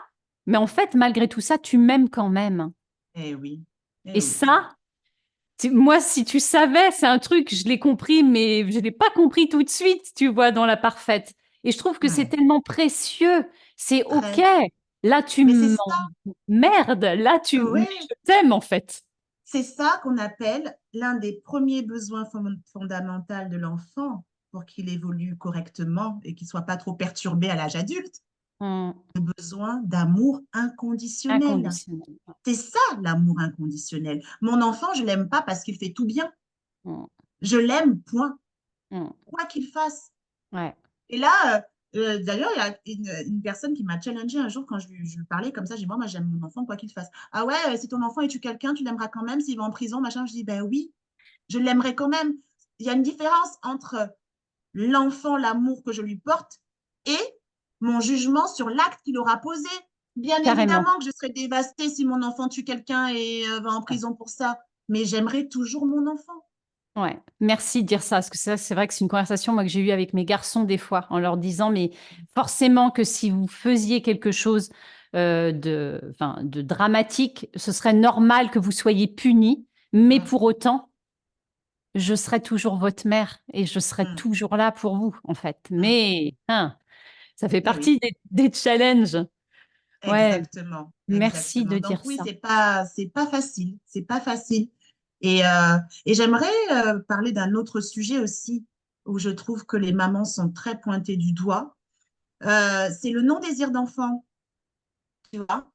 mais en fait, malgré tout ça, tu m'aimes quand même. Eh oui, eh Et oui. ça, moi, si tu savais, c'est un truc, je l'ai compris, mais je l'ai pas compris tout de suite, tu vois, dans la parfaite. Et je trouve que c'est Ouais, tellement précieux. C'est OK. très. Là, tu Mais c'est ça, m'emmerdes. Là, mais ouais. je t'aime, en fait. C'est ça qu'on appelle l'un des premiers besoins fondamentaux de l'enfant pour qu'il évolue correctement et qu'il ne soit pas trop perturbé à l'âge adulte. Mm. Besoin d'amour inconditionnel. Inconditionnel. C'est ça, l'amour inconditionnel. Mon enfant, je ne l'aime pas parce qu'il fait tout bien. Mm. Je l'aime, point. Mm. Quoi qu'il fasse. Ouais. Et là, d'ailleurs, il y a une personne qui m'a challengé un jour quand je lui parlais comme ça. J'ai dit, moi, j'aime mon enfant, quoi qu'il fasse. Ah ouais, si ton enfant est tue quelqu'un, tu l'aimeras quand même. S'il va en prison, machin. Je dis, ben oui, je l'aimerais quand même. Il y a une différence entre l'enfant, l'amour que je lui porte et mon jugement sur l'acte qu'il aura posé. Bien Carrément. évidemment que je serais dévastée si mon enfant tue quelqu'un et va en prison pour ça. Mais j'aimerais toujours mon enfant. Ouais, merci de dire ça, parce que ça, c'est vrai que c'est une conversation moi que j'ai eue avec mes garçons des fois, en leur disant, mais forcément que si vous faisiez quelque chose enfin, de dramatique, ce serait normal que vous soyez punis, mais Mm, pour autant, je serai toujours votre mère et je serai mm, toujours là pour vous, en fait. mm. Mais hein, ça fait Eh oui. partie des challenges. Ouais, Exactement, merci exactement. de Donc dire oui, ça. c'est pas facile, c'est pas facile. Et j'aimerais parler d'un autre sujet aussi où je trouve que les mamans sont très pointées du doigt. C'est le non-désir d'enfant, tu vois.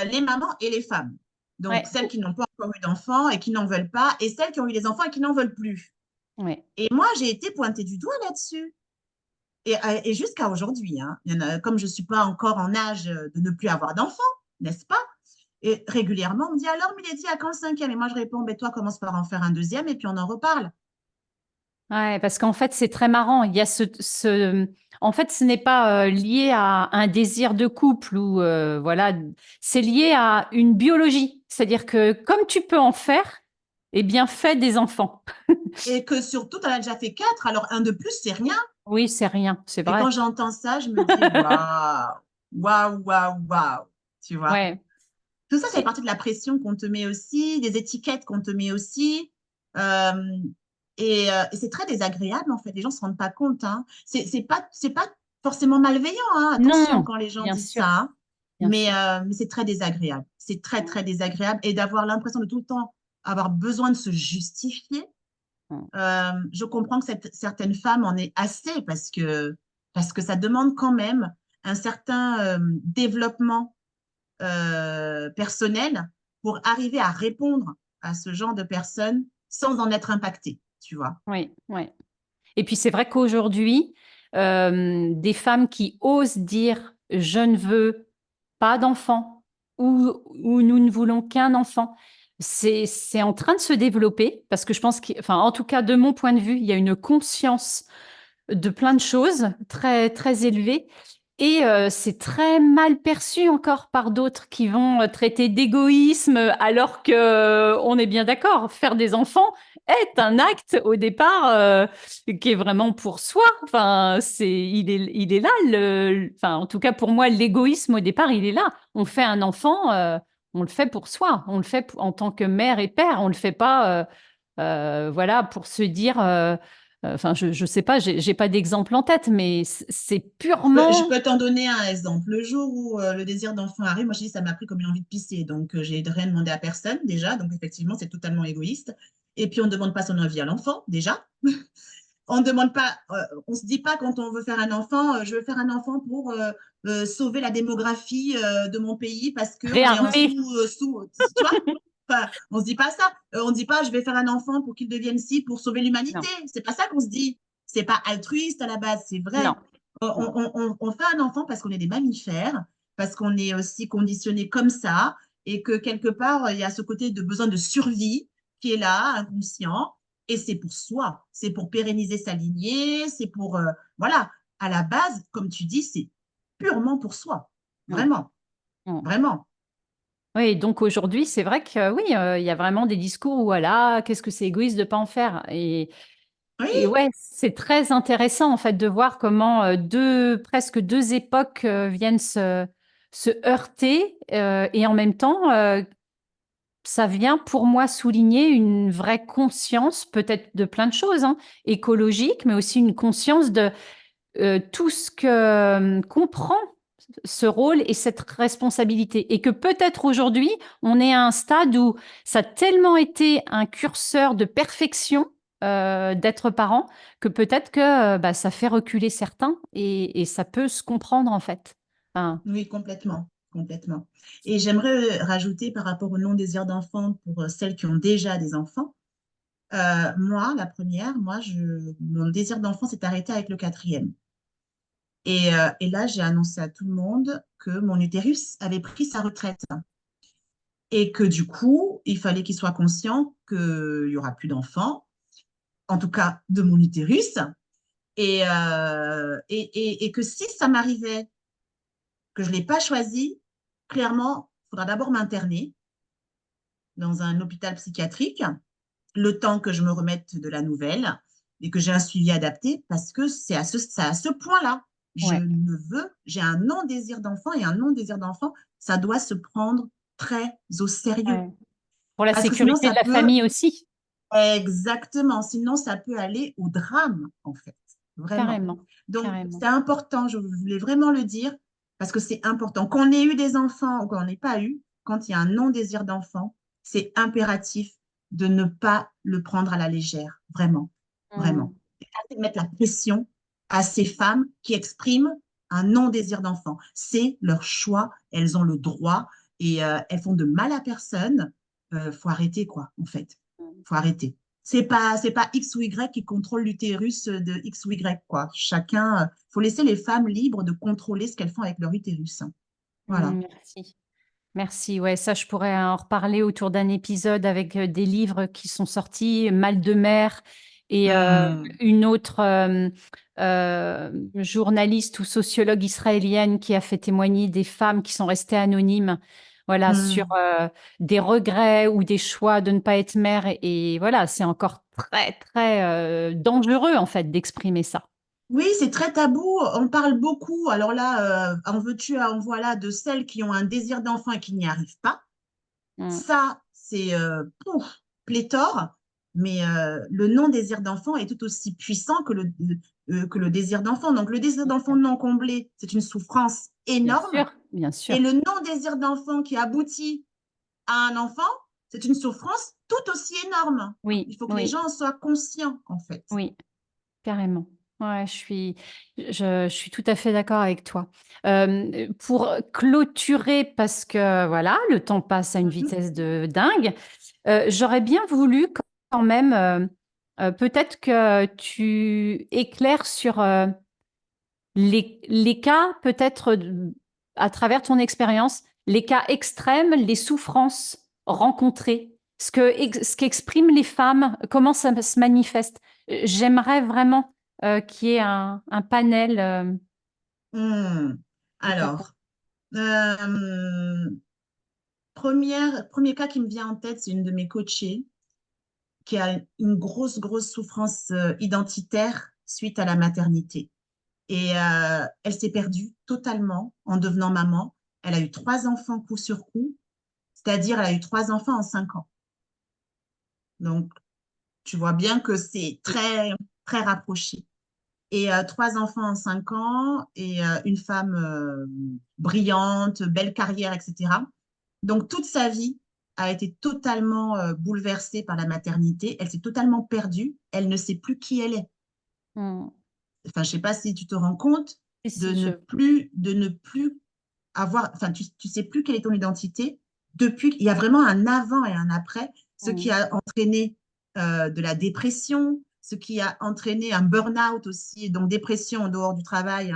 Les mamans et les femmes. Donc Ouais, celles qui n'ont pas encore eu d'enfants et qui n'en veulent pas, et celles qui ont eu des enfants et qui n'en veulent plus. ouais, Et moi, j'ai été pointée du doigt là-dessus. Et jusqu'à aujourd'hui, hein, comme je ne suis pas encore en âge de ne plus avoir d'enfants, n'est-ce pas? Et régulièrement, on me dit alors, Milady, à quand le cinquième? Et moi, je réponds, ben, toi, commence par en faire un deuxième et puis on en reparle. ouais, parce qu'en fait, c'est très marrant. Il y a en fait, ce n'est pas lié à un désir de couple ou voilà, c'est lié à une biologie. C'est-à-dire que comme tu peux en faire, eh bien, fais des enfants. Et que surtout, tu en as déjà fait quatre, alors un de plus, c'est rien. Oui, c'est rien, c'est Et vrai. quand j'entends ça, je me dis, waouh, waouh, waouh, waouh, tu vois. Ouais. Tout ça, ça fait Et- partie de la pression qu'on te met aussi, des étiquettes qu'on te met aussi. Euh, et c'est très désagréable, en fait. Les gens ne se rendent pas compte. Hein. C'est pas forcément malveillant, hein. Attention non, quand les gens bien disent sûr, ça. Hein. bien sûr. Mais c'est très désagréable. C'est très, très désagréable. Et d'avoir l'impression de tout le temps avoir besoin de se justifier. Je comprends que certaines femmes en aient assez parce que ça demande quand même un certain développement personnel pour arriver à répondre à ce genre de personnes sans en être impacté, tu vois. Oui, oui. Et puis c'est vrai qu'aujourd'hui, des femmes qui osent dire je ne veux pas d'enfant ou nous ne voulons qu'un enfant, c'est en train de se développer parce que je pense enfin en tout cas de mon point de vue, il y a une conscience de plein de choses très très élevée et c'est très mal perçu encore par d'autres qui vont traiter d'égoïsme alors que on est bien d'accord, faire des enfants est un acte au départ qui est vraiment pour soi. Enfin, il est là. Enfin, en tout cas pour moi, l'égoïsme au départ, il est là. On fait un enfant. On le fait pour soi. On le fait en tant que mère et père. On le fait pas, voilà, pour se dire. Enfin, je sais pas. J'ai pas d'exemple en tête, mais c'est Je purement peux t'en donner un exemple. Le jour où le désir d'enfant arrive, moi je dis ça m'a pris comme une envie de pisser. Donc j'ai rien demandé à personne déjà. Donc effectivement, c'est totalement égoïste. Et puis on ne demande pas son avis à l'enfant déjà. On ne demande pas, on se dit pas quand on veut faire un enfant, je veux faire un enfant pour sauver la démographie de mon pays parce qu'on est en réarmé. tu vois? Enfin, on se dit pas ça. On ne dit pas, je vais faire un enfant pour qu'il devienne ci, pour sauver l'humanité. Non, C'est pas ça qu'on se dit. C'est pas altruiste à la base, c'est non, vrai. non. On fait un enfant parce qu'on est des mammifères, parce qu'on est aussi conditionné comme ça, et que quelque part, il y a ce côté de besoin de survie qui est là, inconscient, et c'est pour soi, c'est pour pérenniser sa lignée, c'est pour, voilà, à la base, comme tu dis, c'est purement pour soi, Non, vraiment, non. vraiment. Oui, donc aujourd'hui, c'est vrai que oui, il y a vraiment des discours où voilà, qu'est-ce que c'est égoïste de pas en faire. Oui, Et ouais, c'est très intéressant en fait de voir comment presque deux époques viennent se heurter et en même temps, ça vient pour moi souligner une vraie conscience, peut-être de plein de choses, hein, écologique, mais aussi une conscience de tout ce que comprend ce rôle et cette responsabilité. Et que peut-être aujourd'hui, on est à un stade où ça a tellement été un curseur de perfection d'être parent que peut-être que bah, ça fait reculer certains et ça peut se comprendre en fait. Enfin, oui, complètement, complètement. Et j'aimerais rajouter par rapport au non-désir d'enfant pour celles qui ont déjà des enfants. Moi, la première, mon désir d'enfant s'est arrêté avec le quatrième. Et là, j'ai annoncé à tout le monde que mon utérus avait pris sa retraite. Et que du coup, il fallait qu'il soit conscient qu'il n'y aura plus d'enfants, en tout cas de mon utérus, et que si ça m'arrivait, que je ne l'ai pas choisi, clairement, il faudra d'abord m'interner dans un hôpital psychiatrique, le temps que je me remette de la nouvelle et que j'ai un suivi adapté, parce que c'est à ce point-là. ouais, J'ai un non-désir d'enfant, et un non-désir d'enfant, ça doit se prendre très au sérieux. ouais. Pour la Parce que sinon, sécurité de ça la peut. famille aussi, Exactement, sinon ça peut aller au drame, en fait, vraiment. carrément, Donc, carrément. c'est important, je voulais vraiment le dire, parce que c'est important. Qu'on ait eu des enfants ou qu'on n'ait pas eu, quand il y a un non-désir d'enfant, c'est impératif de ne pas le prendre à la légère, vraiment, vraiment. Mm. Et arrêter de mettre la pression à ces femmes qui expriment un non-désir d'enfant. C'est leur choix, elles ont le droit et elles font de mal à personne. Faut arrêter, quoi, en fait. Faut arrêter. C'est pas X ou Y qui contrôle l'utérus de X ou Y, quoi. Chacun, faut laisser les femmes libres de contrôler ce qu'elles font avec leur utérus. Voilà. Merci. Merci. Ouais, ça, je pourrais en reparler autour d'un épisode avec des livres qui sont sortis, Mal de mer et Hmm, une autre journaliste ou sociologue israélienne qui a fait témoigner des femmes qui sont restées anonymes, voilà, sur hmm. des regrets ou des choix de ne pas être mère. Et voilà, c'est encore très, très dangereux en fait d'exprimer ça. Oui, c'est très tabou. On parle beaucoup. Alors là, en veux-tu, en voilà, de celles qui ont un désir d'enfant et qui n'y arrivent pas. Mm. Ça, c'est pouf, pléthore, mais le non-désir d'enfant est tout aussi puissant que le désir d'enfant. Donc, le désir d'enfant non comblé, c'est une souffrance Bien énorme. sûr, bien Et sûr. le non-désir d'enfant qui aboutit à un enfant, c'est une souffrance tout aussi énorme. Oui, Il faut que les oui, gens en soient conscients, en fait. oui. Carrément. Ouais, je suis tout à fait d'accord avec toi. Pour clôturer, parce que voilà, le temps passe à une Mhm. vitesse de dingue, j'aurais bien voulu quand même, peut-être que tu éclaires sur les cas, peut-être à travers ton expérience, les cas extrêmes, les souffrances rencontrées, ce qu'expriment les femmes, comment ça se manifeste. J'aimerais vraiment qu'il y ait un panel Hmm. de ta part. Alors, euh, premier cas qui me vient en tête, c'est une de mes coachées qui a une grosse, grosse souffrance identitaire suite à la maternité. Et elle s'est perdue totalement en devenant maman. Elle a eu 3 enfants coup sur coup. C'est-à-dire, elle a eu 3 enfants en 5 ans. Donc, tu vois bien que c'est très, très rapproché. Et 3 enfants en 5 ans et une femme brillante, belle carrière, etc. Donc, toute sa vie a été totalement bouleversée par la maternité. Elle s'est totalement perdue. Elle ne sait plus qui elle est. Mm. Enfin, je ne sais pas si tu te rends compte Si, si, je... de ne plus avoir, enfin, tu ne sais plus quelle est ton identité. Depuis, il y a vraiment un avant et un après, ce qui Mm. a entraîné de la dépression, ce qui a entraîné un burn-out aussi, donc dépression en dehors du travail,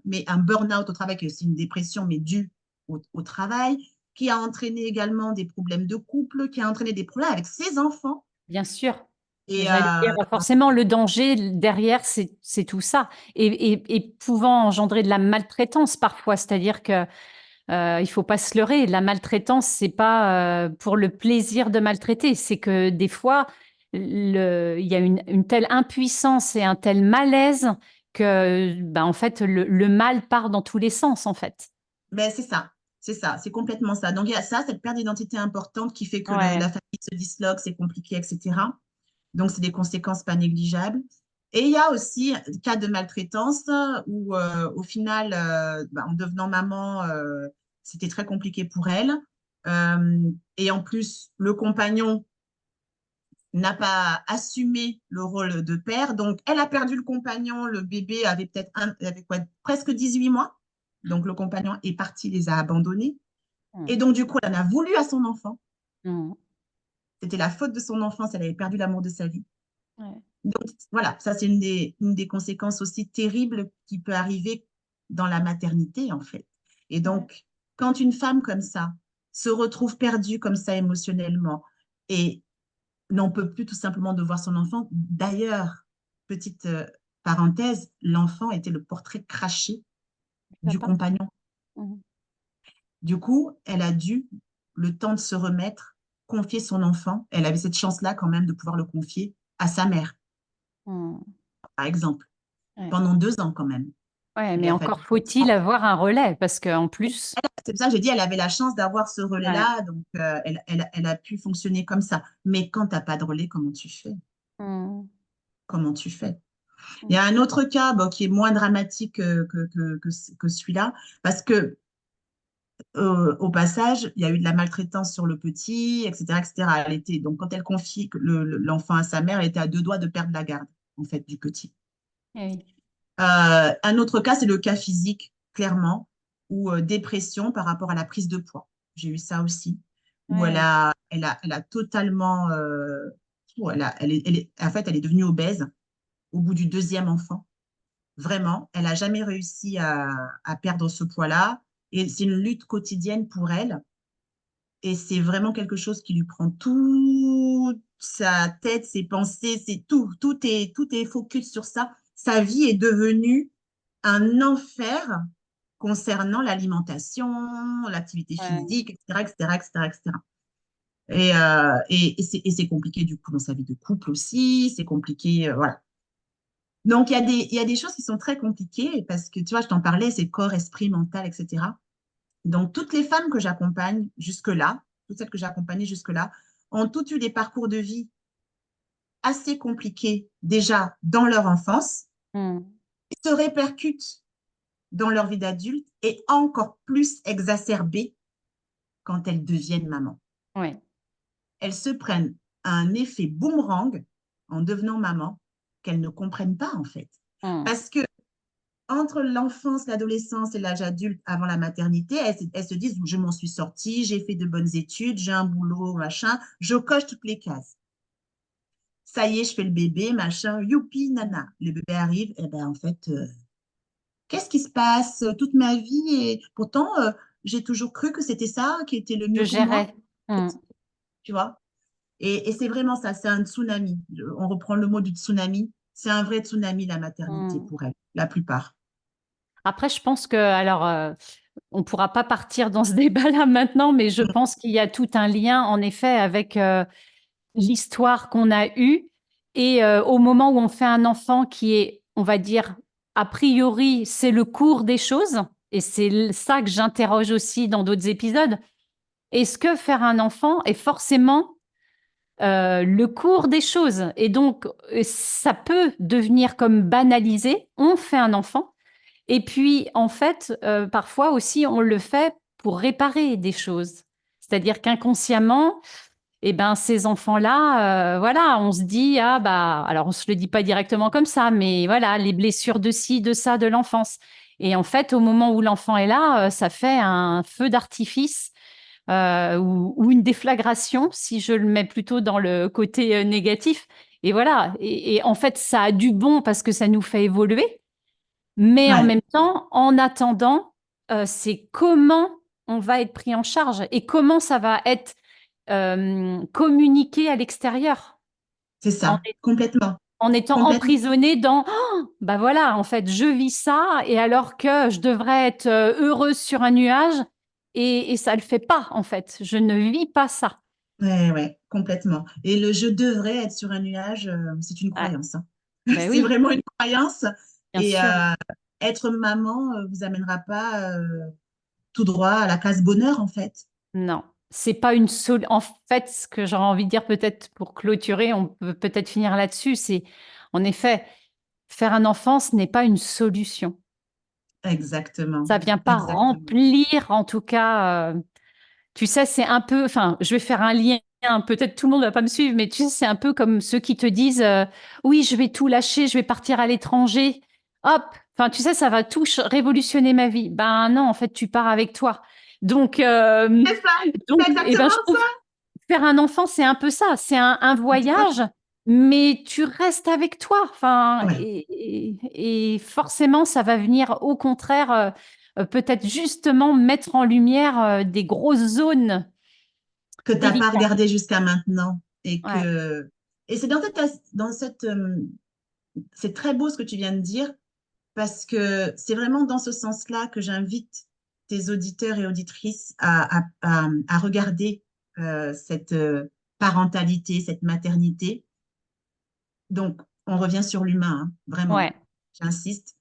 mais un burn-out au travail qui est aussi une dépression, mais due au travail, qui a entraîné également des problèmes de couple, qui a entraîné des problèmes avec ses enfants. Bien sûr. Et J'allais dire, forcément, le danger derrière, c'est tout ça. Et pouvant engendrer de la maltraitance parfois. C'est-à-dire que il faut pas se leurrer. La maltraitance, c'est pas pour le plaisir de maltraiter. C'est que des fois, il y a une telle impuissance et un tel malaise que, ben, en fait, le mal part dans tous les sens, en fait. ben, c'est ça, c'est complètement ça. Donc il y a ça, cette perte d'identité importante qui fait que Ouais, la famille se disloque, c'est compliqué, etc. Donc, c'est des conséquences pas négligeables. Et il y a aussi le cas de maltraitance où, au final, en devenant maman, c'était très compliqué pour elle. Et en plus, le compagnon n'a pas assumé le rôle de père. Donc, elle a perdu le compagnon. Le bébé avait avait quoi, presque 18 mois. Donc, le compagnon est parti, les a abandonnés. Et mm, donc, du coup, elle en a voulu à son enfant. mm, C'était la faute de son enfance. Elle avait perdu l'amour de sa vie. ouais, Donc, voilà, ça, c'est une des conséquences aussi terribles qui peut arriver dans la maternité, en fait. Et ouais, donc, quand une femme comme ça se retrouve perdue comme ça émotionnellement et n'en peut plus tout simplement de voir son enfant, d'ailleurs, petite parenthèse, l'enfant était le portrait craché du papa. compagnon. Mm, Du coup, elle a dû, le temps de se remettre, confier son enfant. Elle avait cette chance-là quand même de pouvoir le confier à sa mère, mm, par exemple, ouais. pendant 2 ans quand même. Ouais, Il mais a fallu encore faut-il avoir un relais, parce qu'en plus, c'est pour ça que j'ai dit, elle avait la chance d'avoir ce ouais. relais-là, donc elle a pu fonctionner comme ça. Mais quand tu n'as pas de relais, comment tu fais? Mm, Comment tu fais? Il y mm, a un autre cas bon, qui est moins dramatique que celui-là, parce que au passage, il y a eu de la maltraitance sur le petit, etc., etc. Elle était, donc, quand elle confie l'enfant à sa mère, elle était à 2 doigts de perdre la garde, en fait, du petit. eh oui. Un autre cas, c'est le cas physique, clairement, ou dépression par rapport à la prise de poids. J'ai eu ça aussi, où Ouais. elle a totalement, en fait, elle est devenue obèse au bout du deuxième enfant. Vraiment, elle n'a jamais réussi à perdre ce poids-là. Et c'est une lutte quotidienne pour elle. Et c'est vraiment quelque chose qui lui prend toute sa tête, ses pensées, c'est tout. Tout est focus sur ça. Sa vie est devenue un enfer concernant l'alimentation, l'activité Ouais. physique, etc., etc., etc., etc. Et c'est compliqué du coup dans sa vie de couple aussi, c'est compliqué, voilà. Donc il y a des choses qui sont très compliquées parce que tu vois, je t'en parlais, c'est corps, esprit, mental, etc. Donc toutes les femmes que j'accompagne jusque-là, toutes celles que j'ai accompagnées jusque-là, ont toutes eu des parcours de vie assez compliqués déjà dans leur enfance, Mm, qui se répercutent dans leur vie d'adulte et encore plus exacerbés quand elles deviennent mamans. ouais. Elles se prennent un effet boomerang en devenant maman qu'elles ne comprennent pas en fait. Mm, Parce que entre l'enfance, l'adolescence et l'âge adulte avant la maternité, elles se disent, je m'en suis sortie, j'ai fait de bonnes études, j'ai un boulot, machin, je coche toutes les cases. Ça y est, je fais le bébé, machin, youpi, nana. Le bébé arrive, et ben en fait, qu'est-ce qui se passe toute ma vie? Et pourtant, j'ai toujours cru que c'était ça qui était le je mieux pour moi, gérais. Mm, tu vois. Et c'est vraiment ça, c'est un tsunami. On reprend le mot du tsunami. C'est un vrai tsunami, la maternité mm. pour elle, la plupart. Après, je pense que, alors, on ne pourra pas partir dans ce débat-là maintenant, mais je pense qu'il y a tout un lien, en effet, avec l'histoire qu'on a eue et au moment où on fait un enfant qui est, on va dire, a priori, c'est le cours des choses. Et c'est ça que j'interroge aussi dans d'autres épisodes. est-ce que faire un enfant est forcément le cours des choses? Et donc, ça peut devenir comme banalisé. On fait un enfant. Et puis, en fait, parfois aussi, on le fait pour réparer des choses. C'est-à-dire qu'inconsciemment, eh ben, ces enfants-là, voilà, on se dit, ah bah, alors on se le dit pas directement comme ça, mais voilà, les blessures de ci, de ça, de l'enfance. Et en fait, au moment où l'enfant est là, ça fait un feu d'artifice ou une déflagration, si je le mets plutôt dans le côté négatif. Et voilà. Et en fait, ça a du bon parce que ça nous fait évoluer. Mais en Ouais, même temps, en attendant, c'est comment on va être pris en charge et comment ça va être communiqué à l'extérieur c'est en, ça, complètement, en étant complètement. emprisonné dans bah voilà, en fait, je vis ça et alors que je devrais être heureuse sur un nuage et ça le fait pas, en fait. Je ne vis pas ça. Ouais, ouais, complètement. Et le je devrais être sur un nuage, c'est une Ouais. croyance, hein. Ben C'est oui, vraiment une croyance. bien Et sûr. être maman vous amènera pas tout droit à la case bonheur, en fait. Non, c'est pas une En fait, ce que j'aurais envie de dire peut-être pour clôturer, on peut peut-être finir là-dessus, c'est en effet, faire un enfant, ce n'est pas une solution. Exactement, Ça vient pas exactement. remplir, en tout cas, tu sais, c'est un peu, enfin, je vais faire un lien, peut-être tout le monde va pas me suivre, mais tu sais, c'est un peu comme ceux qui te disent, oui, je vais tout lâcher, je vais partir à l'étranger, hop, enfin, tu sais, ça va tout révolutionner ma vie. Ben non, en fait, tu pars avec toi. Donc, C'est ça, c'est eh ben, exactement je ça. trouve faire un enfant, c'est un peu ça, c'est un voyage, mais tu restes avec toi. Enfin, Ouais, et forcément, ça va venir au contraire, peut-être justement mettre en lumière des grosses zones que tu n'as pas délicates. regardé jusqu'à maintenant. Ouais, Et c'est dans cette, c'est très beau ce que tu viens de dire, parce que c'est vraiment dans ce sens-là que j'invite tes auditeurs et auditrices à regarder cette parentalité, cette maternité. Donc, on revient sur l'humain, hein, vraiment, ouais, j'insiste.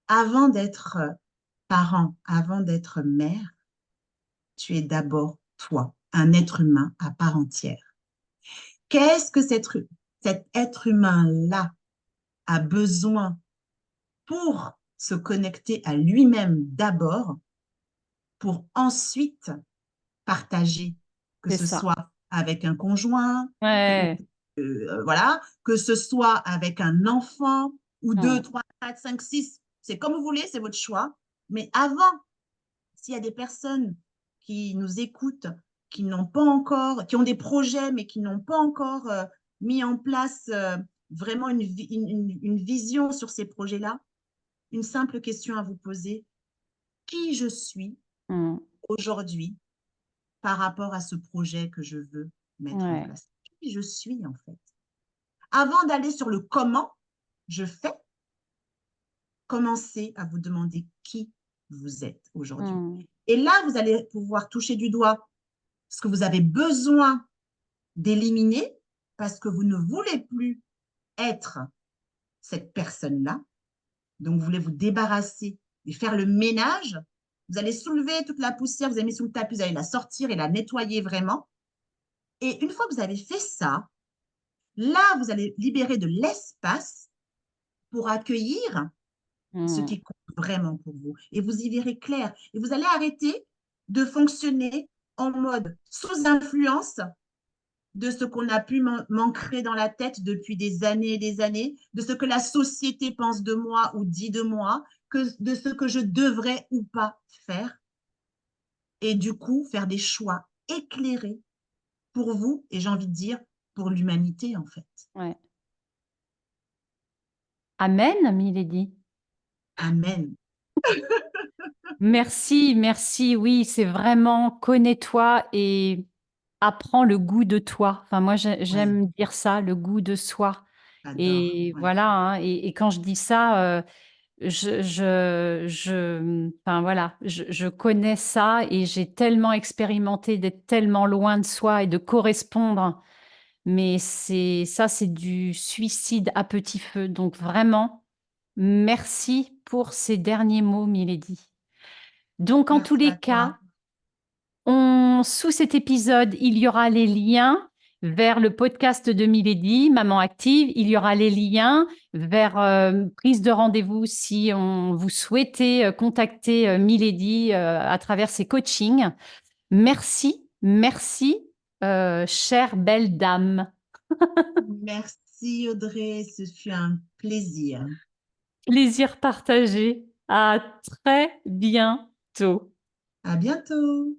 Avant d'être parent, avant d'être mère, tu es d'abord toi, un être humain à part entière. Qu'est-ce que cet être humain-là a besoin pour se connecter à lui-même d'abord, pour ensuite partager, que c'est ce ça. soit avec un conjoint, ou Ouais. voilà, que ce soit avec un enfant, ou deux, Mm. trois, quatre, cinq, six, c'est comme vous voulez, c'est votre choix. Mais avant, s'il y a des personnes qui nous écoutent, qui n'ont pas encore, qui ont des projets, mais qui n'ont pas encore mis en place vraiment une vision sur ces projets-là, une simple question à vous poser. Qui je suis Mm. aujourd'hui par rapport à ce projet que je veux mettre en Ouais. place? Qui je suis en fait? Avant d'aller sur le comment je fais, commencez à vous demander qui vous êtes aujourd'hui. Mm. Et là, vous allez pouvoir toucher du doigt ce que vous avez besoin d'éliminer parce que vous ne voulez plus être cette personne-là. Donc, vous voulez vous débarrasser et faire le ménage. Vous allez soulever toute la poussière, vous avez mis sous le tapis, vous allez la sortir et la nettoyer vraiment. Et une fois que vous avez fait ça, là, vous allez libérer de l'espace pour accueillir ce Mm. qui compte vraiment pour vous. Et vous y verrez clair. Et vous allez arrêter de fonctionner en mode sous influence de ce qu'on a pu m'ancrer dans la tête depuis des années et des années, de ce que la société pense de moi ou dit de moi, que de ce que je devrais ou pas faire. Et du coup, faire des choix éclairés pour vous et j'ai envie de dire pour l'humanité en fait. Ouais. Amen, Milady. Amen. Merci, merci. Oui, c'est vraiment connais-toi et apprends le goût de toi. Enfin, moi, Ouais, j'aime dire ça, le goût de soi. j'adore. Et Ouais, voilà, hein, et quand je dis ça, enfin voilà, je connais ça et j'ai tellement expérimenté d'être tellement loin de soi et de correspondre. Mais c'est du suicide à petit feu. Donc vraiment, merci pour ces derniers mots, Milady. Donc en tous merci à les toi. cas, Sous cet épisode, il y aura les liens vers le podcast de Milady, Maman Active. Il y aura les liens vers prise de rendez-vous si vous souhaitez contacter Milady à travers ses coachings. Merci, merci, chère belle dame. Merci Audrey, ce fut un plaisir. Plaisir partagé. À très bientôt. À bientôt.